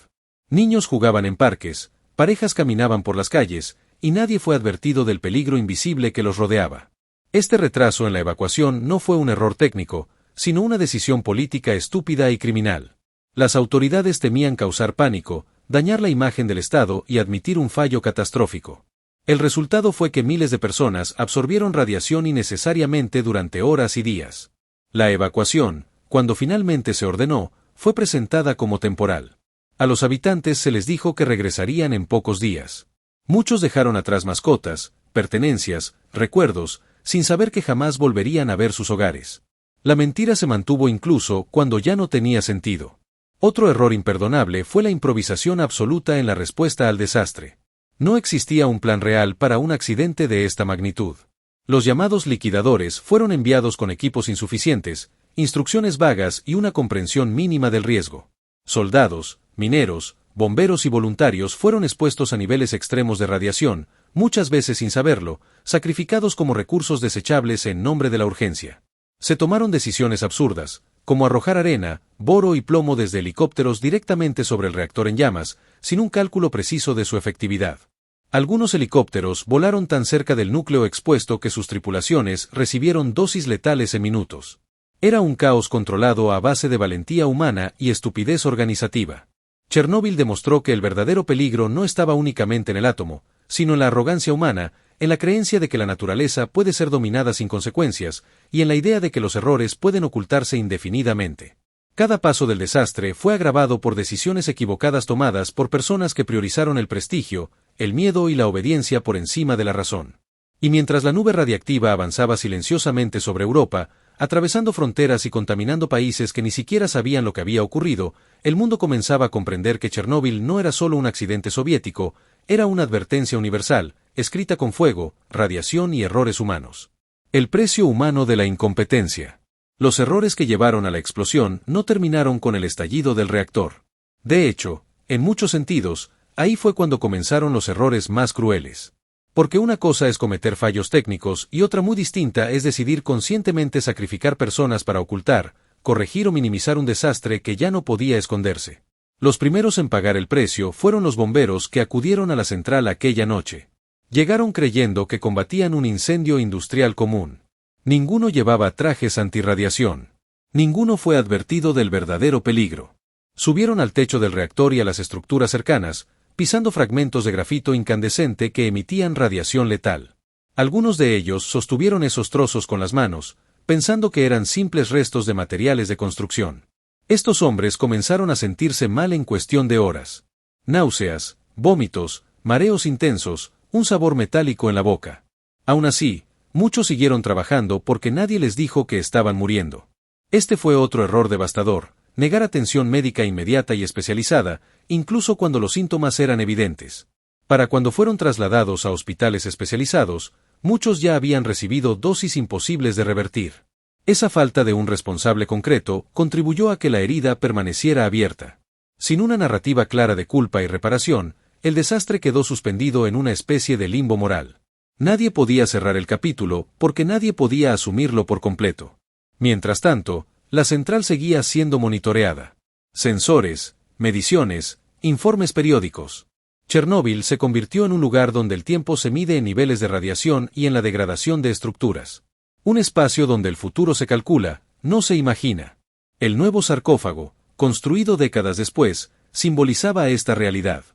Niños jugaban en parques, parejas caminaban por las calles, y nadie fue advertido del peligro invisible que los rodeaba. Este retraso en la evacuación no fue un error técnico, sino una decisión política estúpida y criminal. Las autoridades temían causar pánico, dañar la imagen del Estado y admitir un fallo catastrófico. El resultado fue que miles de personas absorbieron radiación innecesariamente durante horas y días. La evacuación, cuando finalmente se ordenó, fue presentada como temporal. A los habitantes se les dijo que regresarían en pocos días. Muchos dejaron atrás mascotas, pertenencias, recuerdos, sin saber que jamás volverían a ver sus hogares. La mentira se mantuvo incluso cuando ya no tenía sentido. Otro error imperdonable fue la improvisación absoluta en la respuesta al desastre. No existía un plan real para un accidente de esta magnitud. Los llamados liquidadores fueron enviados con equipos insuficientes, instrucciones vagas y una comprensión mínima del riesgo. Soldados, mineros, bomberos y voluntarios fueron expuestos a niveles extremos de radiación, muchas veces sin saberlo, sacrificados como recursos desechables en nombre de la urgencia. Se tomaron decisiones absurdas, como arrojar arena, boro y plomo desde helicópteros directamente sobre el reactor en llamas, sin un cálculo preciso de su efectividad. Algunos helicópteros volaron tan cerca del núcleo expuesto que sus tripulaciones recibieron dosis letales en minutos. Era un caos controlado a base de valentía humana y estupidez organizativa. Chernóbil demostró que el verdadero peligro no estaba únicamente en el átomo, sino en la arrogancia humana, en la creencia de que la naturaleza puede ser dominada sin consecuencias, y en la idea de que los errores pueden ocultarse indefinidamente. Cada paso del desastre fue agravado por decisiones equivocadas tomadas por personas que priorizaron el prestigio, el miedo y la obediencia por encima de la razón. Y mientras la nube radiactiva avanzaba silenciosamente sobre Europa, atravesando fronteras y contaminando países que ni siquiera sabían lo que había ocurrido, el mundo comenzaba a comprender que Chernóbil no era solo un accidente soviético, era una advertencia universal, escrita con fuego, radiación y errores humanos. El precio humano de la incompetencia. Los errores que llevaron a la explosión no terminaron con el estallido del reactor. De hecho, en muchos sentidos, ahí fue cuando comenzaron los errores más crueles. Porque una cosa es cometer fallos técnicos y otra muy distinta es decidir conscientemente sacrificar personas para ocultar, corregir o minimizar un desastre que ya no podía esconderse. Los primeros en pagar el precio fueron los bomberos que acudieron a la central aquella noche. Llegaron creyendo que combatían un incendio industrial común. Ninguno llevaba trajes antirradiación. Ninguno fue advertido del verdadero peligro. Subieron al techo del reactor y a las estructuras cercanas, pisando fragmentos de grafito incandescente que emitían radiación letal. Algunos de ellos sostuvieron esos trozos con las manos, pensando que eran simples restos de materiales de construcción. Estos hombres comenzaron a sentirse mal en cuestión de horas. Náuseas, vómitos, mareos intensos, un sabor metálico en la boca. Aún así, muchos siguieron trabajando porque nadie les dijo que estaban muriendo. Este fue otro error devastador, negar atención médica inmediata y especializada, incluso cuando los síntomas eran evidentes. Para cuando fueron trasladados a hospitales especializados, muchos ya habían recibido dosis imposibles de revertir. Esa falta de un responsable concreto contribuyó a que la herida permaneciera abierta. Sin una narrativa clara de culpa y reparación, el desastre quedó suspendido en una especie de limbo moral. Nadie podía cerrar el capítulo porque nadie podía asumirlo por completo. Mientras tanto, la central seguía siendo monitoreada. Sensores, mediciones, informes periódicos. Chernóbil se convirtió en un lugar donde el tiempo se mide en niveles de radiación y en la degradación de estructuras. Un espacio donde el futuro se calcula, no se imagina. El nuevo sarcófago, construido décadas después, simbolizaba esta realidad.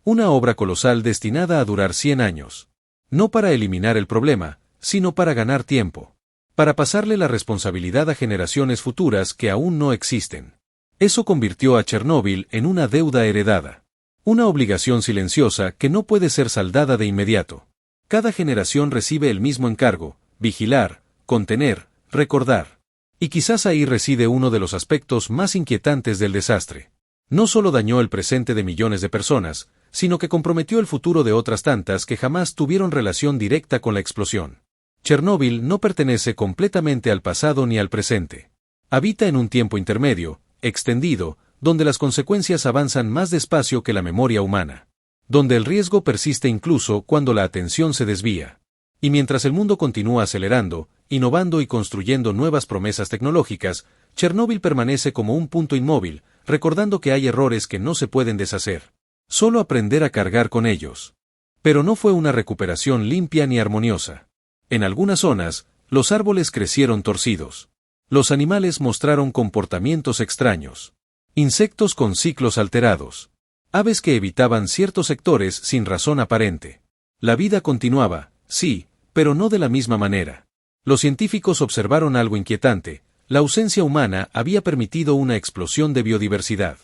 Una obra colosal destinada a durar 100 años. No para eliminar el problema, sino para ganar tiempo. Para pasarle la responsabilidad a generaciones futuras que aún no existen. Eso convirtió a Chernóbil en una deuda heredada. Una obligación silenciosa que no puede ser saldada de inmediato. Cada generación recibe el mismo encargo: vigilar, contener, recordar. Y quizás ahí reside uno de los aspectos más inquietantes del desastre. No solo dañó el presente de millones de personas, sino que comprometió el futuro de otras tantas que jamás tuvieron relación directa con la explosión. Chernóbil no pertenece completamente al pasado ni al presente. Habita en un tiempo intermedio, extendido, donde las consecuencias avanzan más despacio que la memoria humana. Donde el riesgo persiste incluso cuando la atención se desvía. Y mientras el mundo continúa acelerando, innovando y construyendo nuevas promesas tecnológicas, Chernóbil permanece como un punto inmóvil, recordando que hay errores que no se pueden deshacer. Solo aprender a cargar con ellos. Pero no fue una recuperación limpia ni armoniosa. En algunas zonas, los árboles crecieron torcidos. Los animales mostraron comportamientos extraños. Insectos con ciclos alterados. Aves que evitaban ciertos sectores sin razón aparente. La vida continuaba, sí, pero no de la misma manera. Los científicos observaron algo inquietante: la ausencia humana había permitido una explosión de biodiversidad.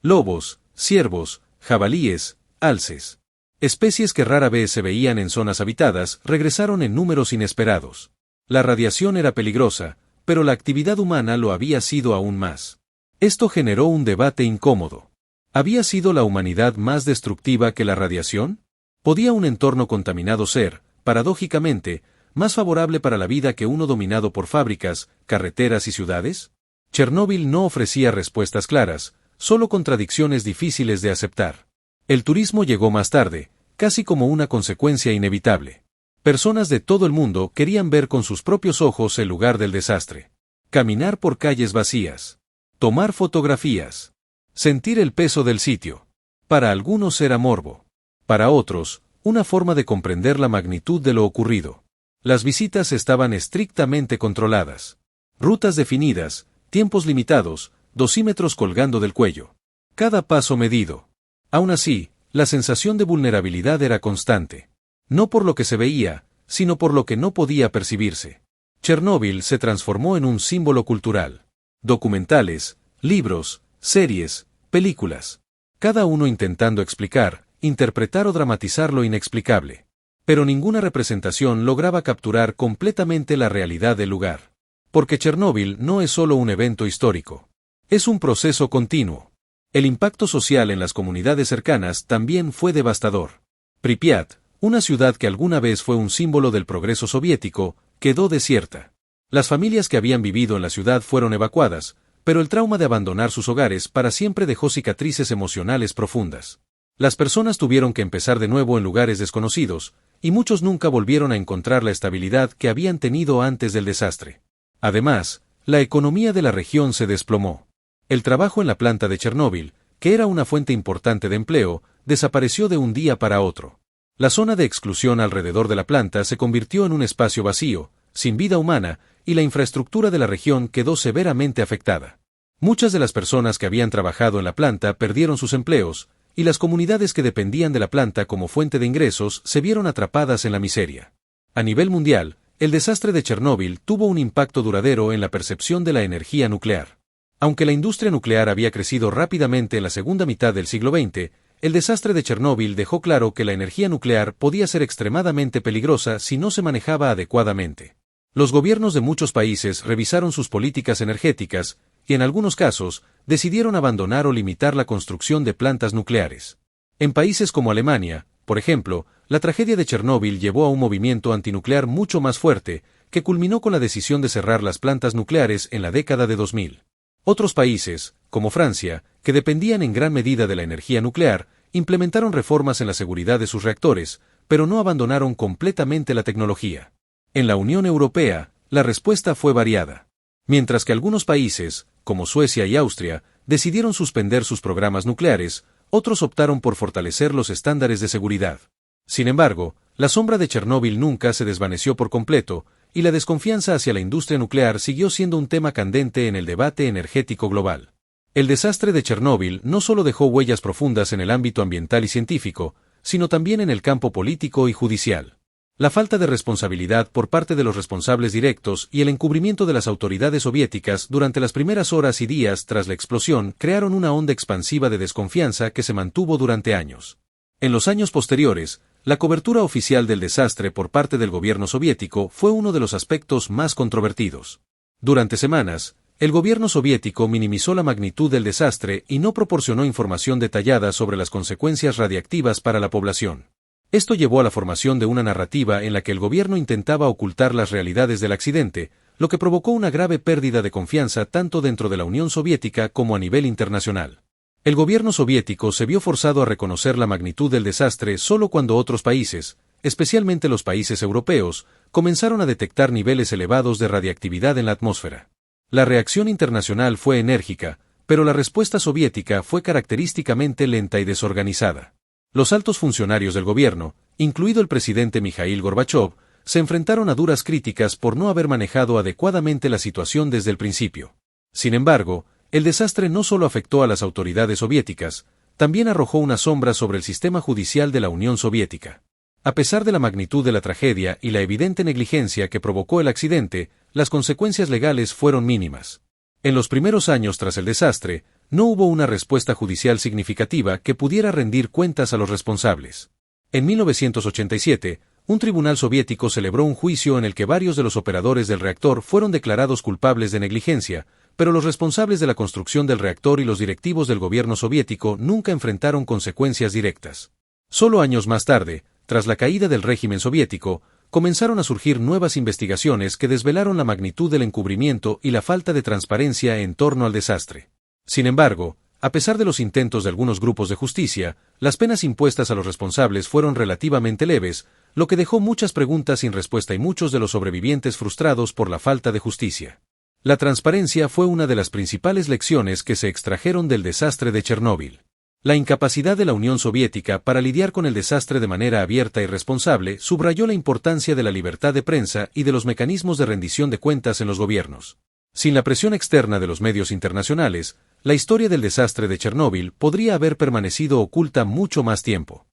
Lobos, ciervos, jabalíes, alces. Especies que rara vez se veían en zonas habitadas regresaron en números inesperados. La radiación era peligrosa, pero la actividad humana lo había sido aún más. Esto generó un debate incómodo. ¿Había sido la humanidad más destructiva que la radiación? ¿Podía un entorno contaminado ser, paradójicamente, más favorable para la vida que uno dominado por fábricas, carreteras y ciudades? Chernóbil no ofrecía respuestas claras, solo contradicciones difíciles de aceptar. El turismo llegó más tarde, casi como una consecuencia inevitable. Personas de todo el mundo querían ver con sus propios ojos el lugar del desastre. Caminar por calles vacías. Tomar fotografías. Sentir el peso del sitio. Para algunos era morbo. Para otros, una forma de comprender la magnitud de lo ocurrido. Las visitas estaban estrictamente controladas. Rutas definidas, tiempos limitados, dosímetros colgando del cuello. Cada paso medido. Aún así, la sensación de vulnerabilidad era constante. No por lo que se veía, sino por lo que no podía percibirse. Chernóbil se transformó en un símbolo cultural. Documentales, libros, series, películas. Cada uno intentando explicar, interpretar o dramatizar lo inexplicable. Pero ninguna representación lograba capturar completamente la realidad del lugar. Porque Chernóbil no es solo un evento histórico. Es un proceso continuo. El impacto social en las comunidades cercanas también fue devastador. Pripyat, una ciudad que alguna vez fue un símbolo del progreso soviético, quedó desierta. Las familias que habían vivido en la ciudad fueron evacuadas, pero el trauma de abandonar sus hogares para siempre dejó cicatrices emocionales profundas. Las personas tuvieron que empezar de nuevo en lugares desconocidos, y muchos nunca volvieron a encontrar la estabilidad que habían tenido antes del desastre. Además, la economía de la región se desplomó. El trabajo en la planta de Chernóbil, que era una fuente importante de empleo, desapareció de un día para otro. La zona de exclusión alrededor de la planta se convirtió en un espacio vacío, sin vida humana, y la infraestructura de la región quedó severamente afectada. Muchas de las personas que habían trabajado en la planta perdieron sus empleos, y las comunidades que dependían de la planta como fuente de ingresos se vieron atrapadas en la miseria. A nivel mundial, el desastre de Chernóbil tuvo un impacto duradero en la percepción de la energía nuclear. Aunque la industria nuclear había crecido rápidamente en la segunda mitad del siglo XX, el desastre de Chernóbil dejó claro que la energía nuclear podía ser extremadamente peligrosa si no se manejaba adecuadamente. Los gobiernos de muchos países revisaron sus políticas energéticas y, en algunos casos, decidieron abandonar o limitar la construcción de plantas nucleares. En países como Alemania, por ejemplo, la tragedia de Chernóbil llevó a un movimiento antinuclear mucho más fuerte, que culminó con la decisión de cerrar las plantas nucleares en la década de 2000. Otros países, como Francia, que dependían en gran medida de la energía nuclear, implementaron reformas en la seguridad de sus reactores, pero no abandonaron completamente la tecnología. En la Unión Europea, la respuesta fue variada. Mientras que algunos países, como Suecia y Austria, decidieron suspender sus programas nucleares, otros optaron por fortalecer los estándares de seguridad. Sin embargo, la sombra de Chernóbil nunca se desvaneció por completo, y la desconfianza hacia la industria nuclear siguió siendo un tema candente en el debate energético global. El desastre de Chernóbil no solo dejó huellas profundas en el ámbito ambiental y científico, sino también en el campo político y judicial. La falta de responsabilidad por parte de los responsables directos y el encubrimiento de las autoridades soviéticas durante las primeras horas y días tras la explosión crearon una onda expansiva de desconfianza que se mantuvo durante años. En los años posteriores, la cobertura oficial del desastre por parte del gobierno soviético fue uno de los aspectos más controvertidos. Durante semanas, el gobierno soviético minimizó la magnitud del desastre y no proporcionó información detallada sobre las consecuencias radiactivas para la población. Esto llevó a la formación de una narrativa en la que el gobierno intentaba ocultar las realidades del accidente, lo que provocó una grave pérdida de confianza tanto dentro de la Unión Soviética como a nivel internacional. El gobierno soviético se vio forzado a reconocer la magnitud del desastre solo cuando otros países, especialmente los países europeos, comenzaron a detectar niveles elevados de radiactividad en la atmósfera. La reacción internacional fue enérgica, pero la respuesta soviética fue característicamente lenta y desorganizada. Los altos funcionarios del gobierno, incluido el presidente Mikhail Gorbachov, se enfrentaron a duras críticas por no haber manejado adecuadamente la situación desde el principio. Sin embargo, el desastre no solo afectó a las autoridades soviéticas, también arrojó una sombra sobre el sistema judicial de la Unión Soviética. A pesar de la magnitud de la tragedia y la evidente negligencia que provocó el accidente, las consecuencias legales fueron mínimas. En los primeros años tras el desastre, no hubo una respuesta judicial significativa que pudiera rendir cuentas a los responsables. En 1987, un tribunal soviético celebró un juicio en el que varios de los operadores del reactor fueron declarados culpables de negligencia, pero los responsables de la construcción del reactor y los directivos del gobierno soviético nunca enfrentaron consecuencias directas. Solo años más tarde, tras la caída del régimen soviético, comenzaron a surgir nuevas investigaciones que desvelaron la magnitud del encubrimiento y la falta de transparencia en torno al desastre. Sin embargo, a pesar de los intentos de algunos grupos de justicia, las penas impuestas a los responsables fueron relativamente leves, lo que dejó muchas preguntas sin respuesta y muchos de los sobrevivientes frustrados por la falta de justicia. La transparencia fue una de las principales lecciones que se extrajeron del desastre de Chernóbil. La incapacidad de la Unión Soviética para lidiar con el desastre de manera abierta y responsable subrayó la importancia de la libertad de prensa y de los mecanismos de rendición de cuentas en los gobiernos. Sin la presión externa de los medios internacionales, la historia del desastre de Chernóbil podría haber permanecido oculta mucho más tiempo.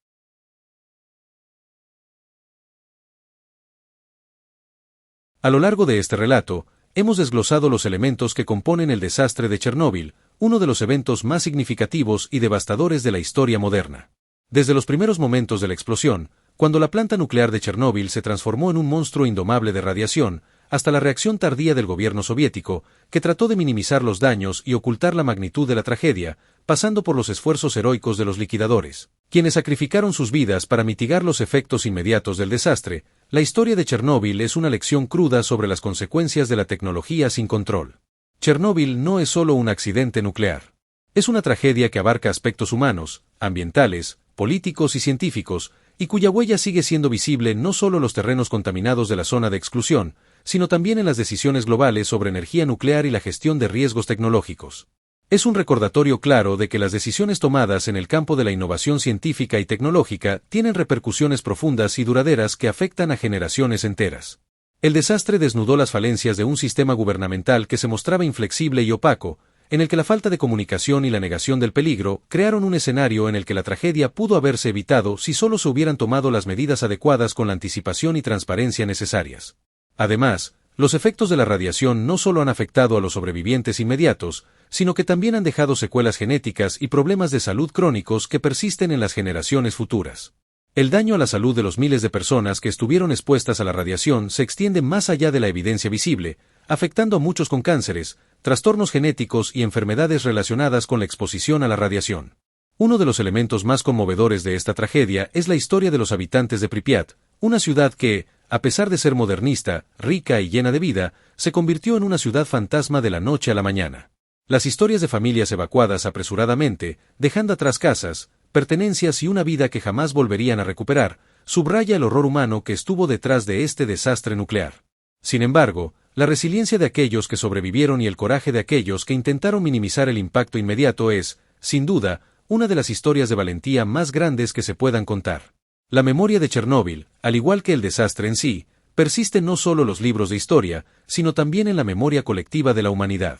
A lo largo de este relato, hemos desglosado los elementos que componen el desastre de Chernóbil, uno de los eventos más significativos y devastadores de la historia moderna. Desde los primeros momentos de la explosión, cuando la planta nuclear de Chernóbil se transformó en un monstruo indomable de radiación, hasta la reacción tardía del gobierno soviético, que trató de minimizar los daños y ocultar la magnitud de la tragedia, pasando por los esfuerzos heroicos de los liquidadores, quienes sacrificaron sus vidas para mitigar los efectos inmediatos del desastre. La historia de Chernóbil es una lección cruda sobre las consecuencias de la tecnología sin control. Chernóbil no es solo un accidente nuclear. Es una tragedia que abarca aspectos humanos, ambientales, políticos y científicos, y cuya huella sigue siendo visible no solo en los terrenos contaminados de la zona de exclusión, sino también en las decisiones globales sobre energía nuclear y la gestión de riesgos tecnológicos. Es un recordatorio claro de que las decisiones tomadas en el campo de la innovación científica y tecnológica tienen repercusiones profundas y duraderas que afectan a generaciones enteras. El desastre desnudó las falencias de un sistema gubernamental que se mostraba inflexible y opaco, en el que la falta de comunicación y la negación del peligro crearon un escenario en el que la tragedia pudo haberse evitado si solo se hubieran tomado las medidas adecuadas con la anticipación y transparencia necesarias. Además, los efectos de la radiación no solo han afectado a los sobrevivientes inmediatos, sino que también han dejado secuelas genéticas y problemas de salud crónicos que persisten en las generaciones futuras. El daño a la salud de los miles de personas que estuvieron expuestas a la radiación se extiende más allá de la evidencia visible, afectando a muchos con cánceres, trastornos genéticos y enfermedades relacionadas con la exposición a la radiación. Uno de los elementos más conmovedores de esta tragedia es la historia de los habitantes de Pripyat, una ciudad que, a pesar de ser modernista, rica y llena de vida, se convirtió en una ciudad fantasma de la noche a la mañana. Las historias de familias evacuadas apresuradamente, dejando atrás casas, pertenencias y una vida que jamás volverían a recuperar, subraya el horror humano que estuvo detrás de este desastre nuclear. Sin embargo, la resiliencia de aquellos que sobrevivieron y el coraje de aquellos que intentaron minimizar el impacto inmediato es, sin duda, una de las historias de valentía más grandes que se puedan contar. La memoria de Chernóbil, al igual que el desastre en sí, persiste no solo en los libros de historia, sino también en la memoria colectiva de la humanidad.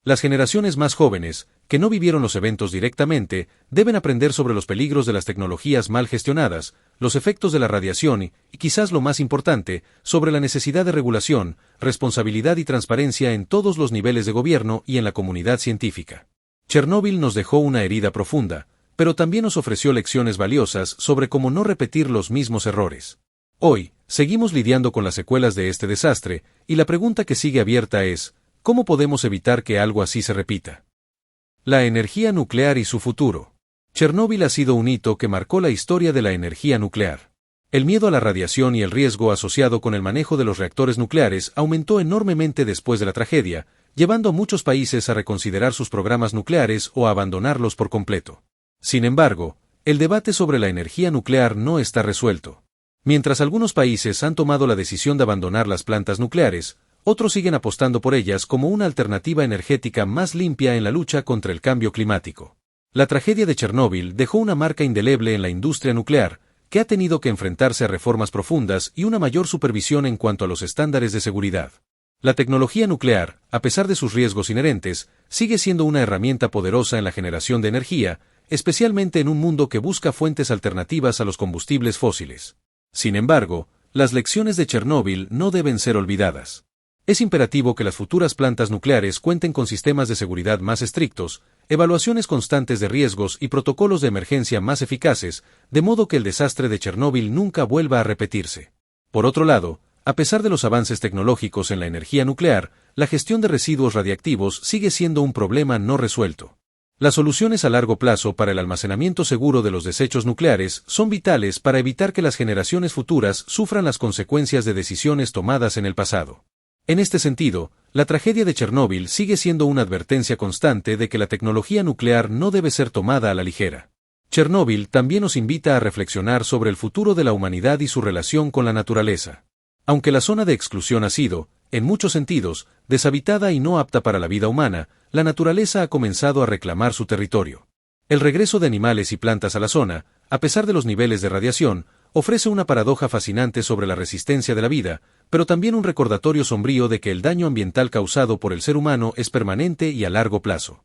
Las generaciones más jóvenes, que no vivieron los eventos directamente, deben aprender sobre los peligros de las tecnologías mal gestionadas, los efectos de la radiación y, quizás lo más importante, sobre la necesidad de regulación, responsabilidad y transparencia en todos los niveles de gobierno y en la comunidad científica. Chernóbil nos dejó una herida profunda, pero también nos ofreció lecciones valiosas sobre cómo no repetir los mismos errores. Hoy, seguimos lidiando con las secuelas de este desastre, y la pregunta que sigue abierta es, ¿cómo podemos evitar que algo así se repita? La energía nuclear y su futuro. Chernóbil ha sido un hito que marcó la historia de la energía nuclear. El miedo a la radiación y el riesgo asociado con el manejo de los reactores nucleares aumentó enormemente después de la tragedia, llevando a muchos países a reconsiderar sus programas nucleares o a abandonarlos por completo. Sin embargo, el debate sobre la energía nuclear no está resuelto. Mientras algunos países han tomado la decisión de abandonar las plantas nucleares, otros siguen apostando por ellas como una alternativa energética más limpia en la lucha contra el cambio climático. La tragedia de Chernóbil dejó una marca indeleble en la industria nuclear, que ha tenido que enfrentarse a reformas profundas y una mayor supervisión en cuanto a los estándares de seguridad. La tecnología nuclear, a pesar de sus riesgos inherentes, sigue siendo una herramienta poderosa en la generación de energía, especialmente en un mundo que busca fuentes alternativas a los combustibles fósiles. Sin embargo, las lecciones de Chernóbil no deben ser olvidadas. Es imperativo que las futuras plantas nucleares cuenten con sistemas de seguridad más estrictos, evaluaciones constantes de riesgos y protocolos de emergencia más eficaces, de modo que el desastre de Chernóbil nunca vuelva a repetirse. Por otro lado, a pesar de los avances tecnológicos en la energía nuclear, la gestión de residuos radiactivos sigue siendo un problema no resuelto. Las soluciones a largo plazo para el almacenamiento seguro de los desechos nucleares son vitales para evitar que las generaciones futuras sufran las consecuencias de decisiones tomadas en el pasado. En este sentido, la tragedia de Chernóbil sigue siendo una advertencia constante de que la tecnología nuclear no debe ser tomada a la ligera. Chernóbil también nos invita a reflexionar sobre el futuro de la humanidad y su relación con la naturaleza. Aunque la zona de exclusión ha sido, en muchos sentidos, deshabitada y no apta para la vida humana, la naturaleza ha comenzado a reclamar su territorio. El regreso de animales y plantas a la zona, a pesar de los niveles de radiación, ofrece una paradoja fascinante sobre la resistencia de la vida, pero también un recordatorio sombrío de que el daño ambiental causado por el ser humano es permanente y a largo plazo.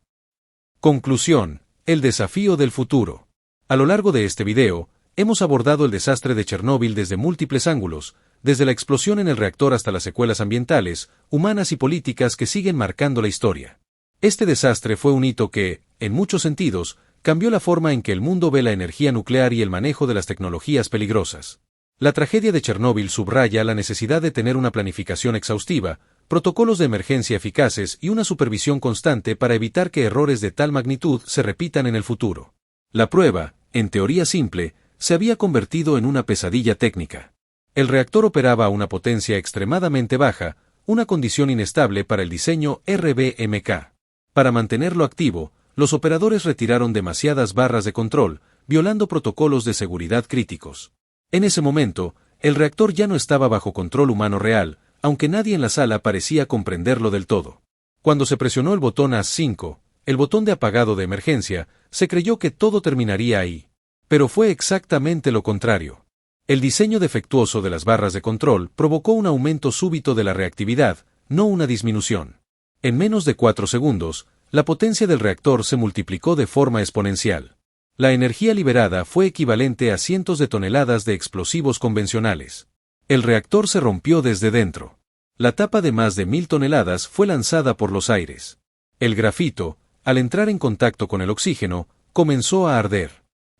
Conclusión: el desafío del futuro. A lo largo de este video, hemos abordado el desastre de Chernóbil desde múltiples ángulos, desde la explosión en el reactor hasta las secuelas ambientales, humanas y políticas que siguen marcando la historia. Este desastre fue un hito que, en muchos sentidos, cambió la forma en que el mundo ve la energía nuclear y el manejo de las tecnologías peligrosas. La tragedia de Chernóbil subraya la necesidad de tener una planificación exhaustiva, protocolos de emergencia eficaces y una supervisión constante para evitar que errores de tal magnitud se repitan en el futuro. La prueba, en teoría simple, se había convertido en una pesadilla técnica. El reactor operaba a una potencia extremadamente baja, una condición inestable para el diseño RBMK. Para mantenerlo activo, los operadores retiraron demasiadas barras de control, violando protocolos de seguridad críticos. En ese momento, el reactor ya no estaba bajo control humano real, aunque nadie en la sala parecía comprenderlo del todo. Cuando se presionó el botón A5, el botón de apagado de emergencia, se creyó que todo terminaría ahí. Pero fue exactamente lo contrario. El diseño defectuoso de las barras de control provocó un aumento súbito de la reactividad, no una disminución. En menos de 4 segundos, la potencia del reactor se multiplicó de forma exponencial. La energía liberada fue equivalente a cientos de toneladas de explosivos convencionales. El reactor se rompió desde dentro. La tapa de más de 1000 toneladas fue lanzada por los aires. El grafito, al entrar en contacto con el oxígeno, comenzó a arder.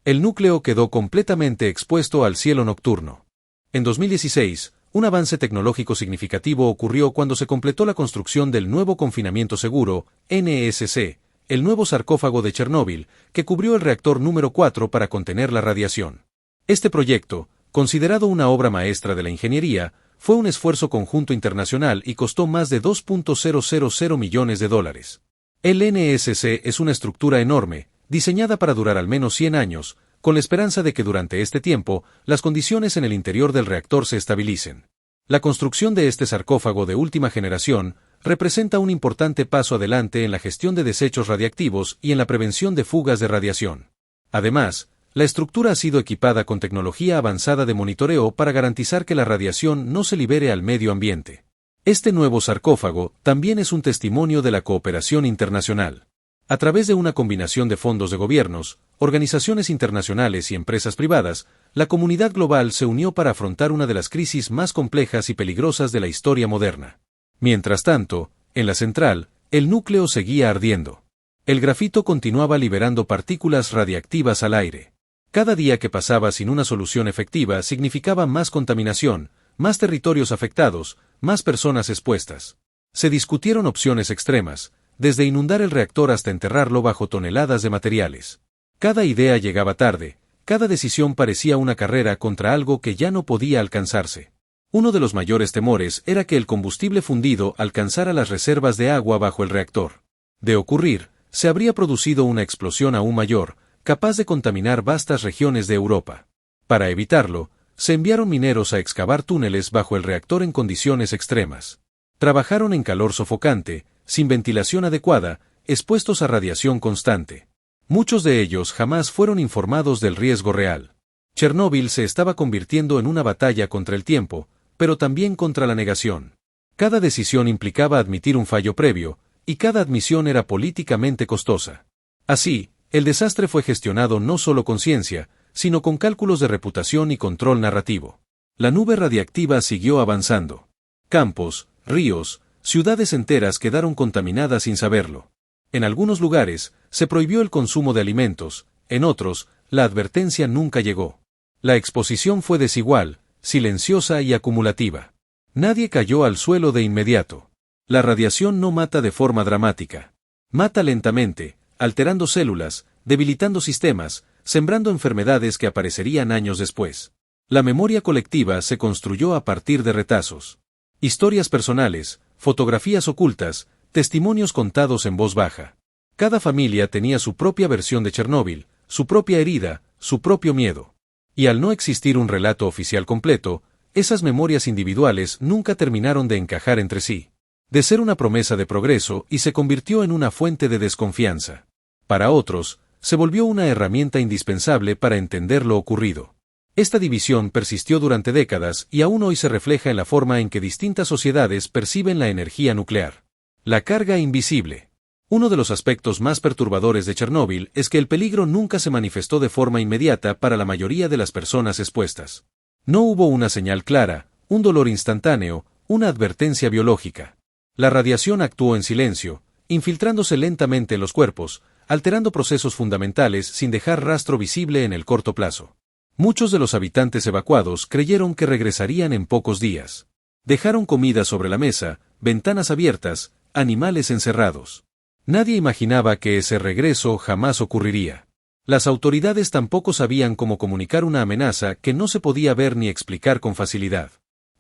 El núcleo quedó completamente expuesto al cielo nocturno. En 2016, un avance tecnológico significativo ocurrió cuando se completó la construcción del nuevo confinamiento seguro, NSC, el nuevo sarcófago de Chernóbil, que cubrió el reactor número 4 para contener la radiación. Este proyecto, considerado una obra maestra de la ingeniería, fue un esfuerzo conjunto internacional y costó más de $2.000 millones. El NSC es una estructura enorme, diseñada para durar al menos 100 años, con la esperanza de que durante este tiempo, las condiciones en el interior del reactor se estabilicen. La construcción de este sarcófago de última generación representa un importante paso adelante en la gestión de desechos radiactivos y en la prevención de fugas de radiación. Además, la estructura ha sido equipada con tecnología avanzada de monitoreo para garantizar que la radiación no se libere al medio ambiente. Este nuevo sarcófago también es un testimonio de la cooperación internacional. A través de una combinación de fondos de gobiernos, organizaciones internacionales y empresas privadas, la comunidad global se unió para afrontar una de las crisis más complejas y peligrosas de la historia moderna. Mientras tanto, en la central, el núcleo seguía ardiendo. El grafito continuaba liberando partículas radiactivas al aire. Cada día que pasaba sin una solución efectiva significaba más contaminación, más territorios afectados, más personas expuestas. Se discutieron opciones extremas, desde inundar el reactor hasta enterrarlo bajo toneladas de materiales. Cada idea llegaba tarde, cada decisión parecía una carrera contra algo que ya no podía alcanzarse. Uno de los mayores temores era que el combustible fundido alcanzara las reservas de agua bajo el reactor. De ocurrir, se habría producido una explosión aún mayor, capaz de contaminar vastas regiones de Europa. Para evitarlo, se enviaron mineros a excavar túneles bajo el reactor en condiciones extremas. Trabajaron en calor sofocante, sin ventilación adecuada, expuestos a radiación constante. Muchos de ellos jamás fueron informados del riesgo real. Chernóbil se estaba convirtiendo en una batalla contra el tiempo, pero también contra la negación. Cada decisión implicaba admitir un fallo previo, y cada admisión era políticamente costosa. Así, el desastre fue gestionado no solo con ciencia, sino con cálculos de reputación y control narrativo. La nube radiactiva siguió avanzando. Campos, ríos, ciudades enteras quedaron contaminadas sin saberlo. En algunos lugares, se prohibió el consumo de alimentos, en otros, la advertencia nunca llegó. La exposición fue desigual, silenciosa y acumulativa. Nadie cayó al suelo de inmediato. La radiación no mata de forma dramática. Mata lentamente, alterando células, debilitando sistemas, sembrando enfermedades que aparecerían años después. La memoria colectiva se construyó a partir de retazos. Historias personales, fotografías ocultas, testimonios contados en voz baja. Cada familia tenía su propia versión de Chernóbil, su propia herida, su propio miedo. Y al no existir un relato oficial completo, esas memorias individuales nunca terminaron de encajar entre sí. De ser una promesa de progreso y se convirtió en una fuente de desconfianza. Para otros, se volvió una herramienta indispensable para entender lo ocurrido. Esta división persistió durante décadas y aún hoy se refleja en la forma en que distintas sociedades perciben la energía nuclear. La carga invisible. Uno de los aspectos más perturbadores de Chernóbil es que el peligro nunca se manifestó de forma inmediata para la mayoría de las personas expuestas. No hubo una señal clara, un dolor instantáneo, una advertencia biológica. La radiación actuó en silencio, infiltrándose lentamente en los cuerpos, alterando procesos fundamentales sin dejar rastro visible en el corto plazo. Muchos de los habitantes evacuados creyeron que regresarían en pocos días. Dejaron comida sobre la mesa, ventanas abiertas, animales encerrados. Nadie imaginaba que ese regreso jamás ocurriría. Las autoridades tampoco sabían cómo comunicar una amenaza que no se podía ver ni explicar con facilidad.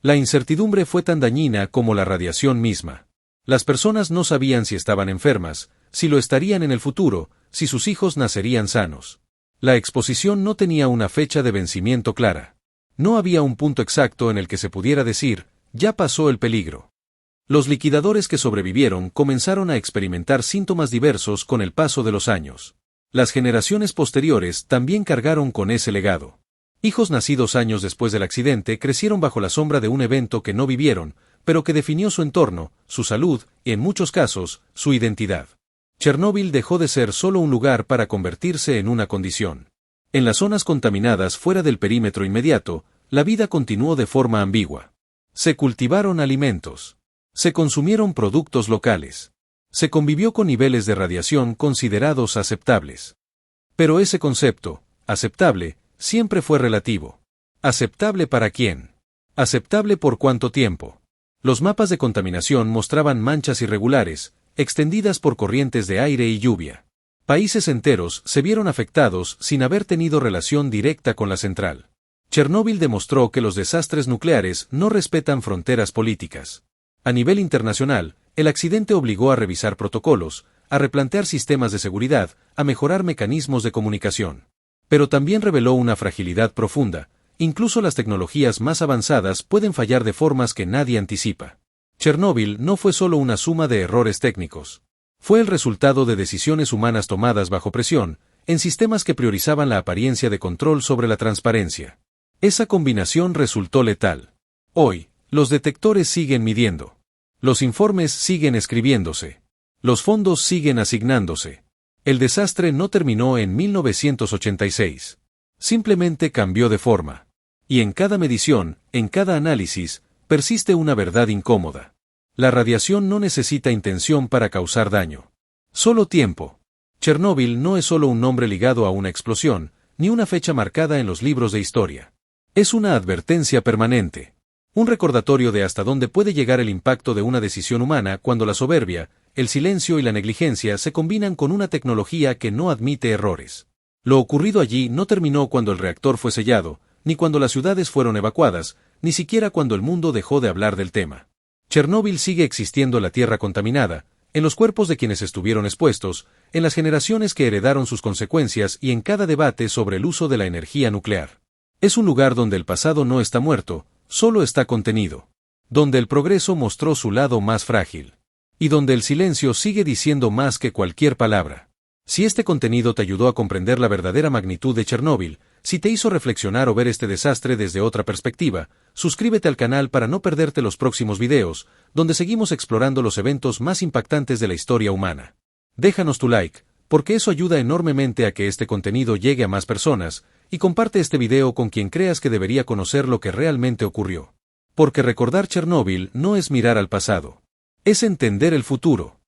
La incertidumbre fue tan dañina como la radiación misma. Las personas no sabían si estaban enfermas, si lo estarían en el futuro, si sus hijos nacerían sanos. La exposición no tenía una fecha de vencimiento clara. No había un punto exacto en el que se pudiera decir, ya pasó el peligro. Los liquidadores que sobrevivieron comenzaron a experimentar síntomas diversos con el paso de los años. Las generaciones posteriores también cargaron con ese legado. Hijos nacidos años después del accidente crecieron bajo la sombra de un evento que no vivieron, pero que definió su entorno, su salud y, en muchos casos, su identidad. Chernóbil dejó de ser solo un lugar para convertirse en una condición. En las zonas contaminadas fuera del perímetro inmediato, la vida continuó de forma ambigua. Se cultivaron alimentos. Se consumieron productos locales. Se convivió con niveles de radiación considerados aceptables. Pero ese concepto, aceptable, siempre fue relativo. ¿Aceptable para quién? ¿Aceptable por cuánto tiempo? Los mapas de contaminación mostraban manchas irregulares, extendidas por corrientes de aire y lluvia. Países enteros se vieron afectados sin haber tenido relación directa con la central. Chernóbil demostró que los desastres nucleares no respetan fronteras políticas. A nivel internacional, el accidente obligó a revisar protocolos, a replantear sistemas de seguridad, a mejorar mecanismos de comunicación. Pero también reveló una fragilidad profunda. Incluso las tecnologías más avanzadas pueden fallar de formas que nadie anticipa. Chernóbil no fue solo una suma de errores técnicos. Fue el resultado de decisiones humanas tomadas bajo presión, en sistemas que priorizaban la apariencia de control sobre la transparencia. Esa combinación resultó letal. Hoy, los detectores siguen midiendo. Los informes siguen escribiéndose. Los fondos siguen asignándose. El desastre no terminó en 1986. Simplemente cambió de forma. Y en cada medición, en cada análisis, persiste una verdad incómoda. La radiación no necesita intención para causar daño. Solo tiempo. Chernóbil no es solo un nombre ligado a una explosión, ni una fecha marcada en los libros de historia. Es una advertencia permanente. Un recordatorio de hasta dónde puede llegar el impacto de una decisión humana cuando la soberbia, el silencio y la negligencia se combinan con una tecnología que no admite errores. Lo ocurrido allí no terminó cuando el reactor fue sellado, ni cuando las ciudades fueron evacuadas, ni siquiera cuando el mundo dejó de hablar del tema. Chernóbil sigue existiendo en la tierra contaminada, en los cuerpos de quienes estuvieron expuestos, en las generaciones que heredaron sus consecuencias y en cada debate sobre el uso de la energía nuclear. Es un lugar donde el pasado no está muerto, solo está contenido. Donde el progreso mostró su lado más frágil. Y donde el silencio sigue diciendo más que cualquier palabra. Si este contenido te ayudó a comprender la verdadera magnitud de Chernóbil, si te hizo reflexionar o ver este desastre desde otra perspectiva, suscríbete al canal para no perderte los próximos videos, donde seguimos explorando los eventos más impactantes de la historia humana. Déjanos tu like, porque eso ayuda enormemente a que este contenido llegue a más personas, y comparte este video con quien creas que debería conocer lo que realmente ocurrió. Porque recordar Chernóbil no es mirar al pasado. Es entender el futuro.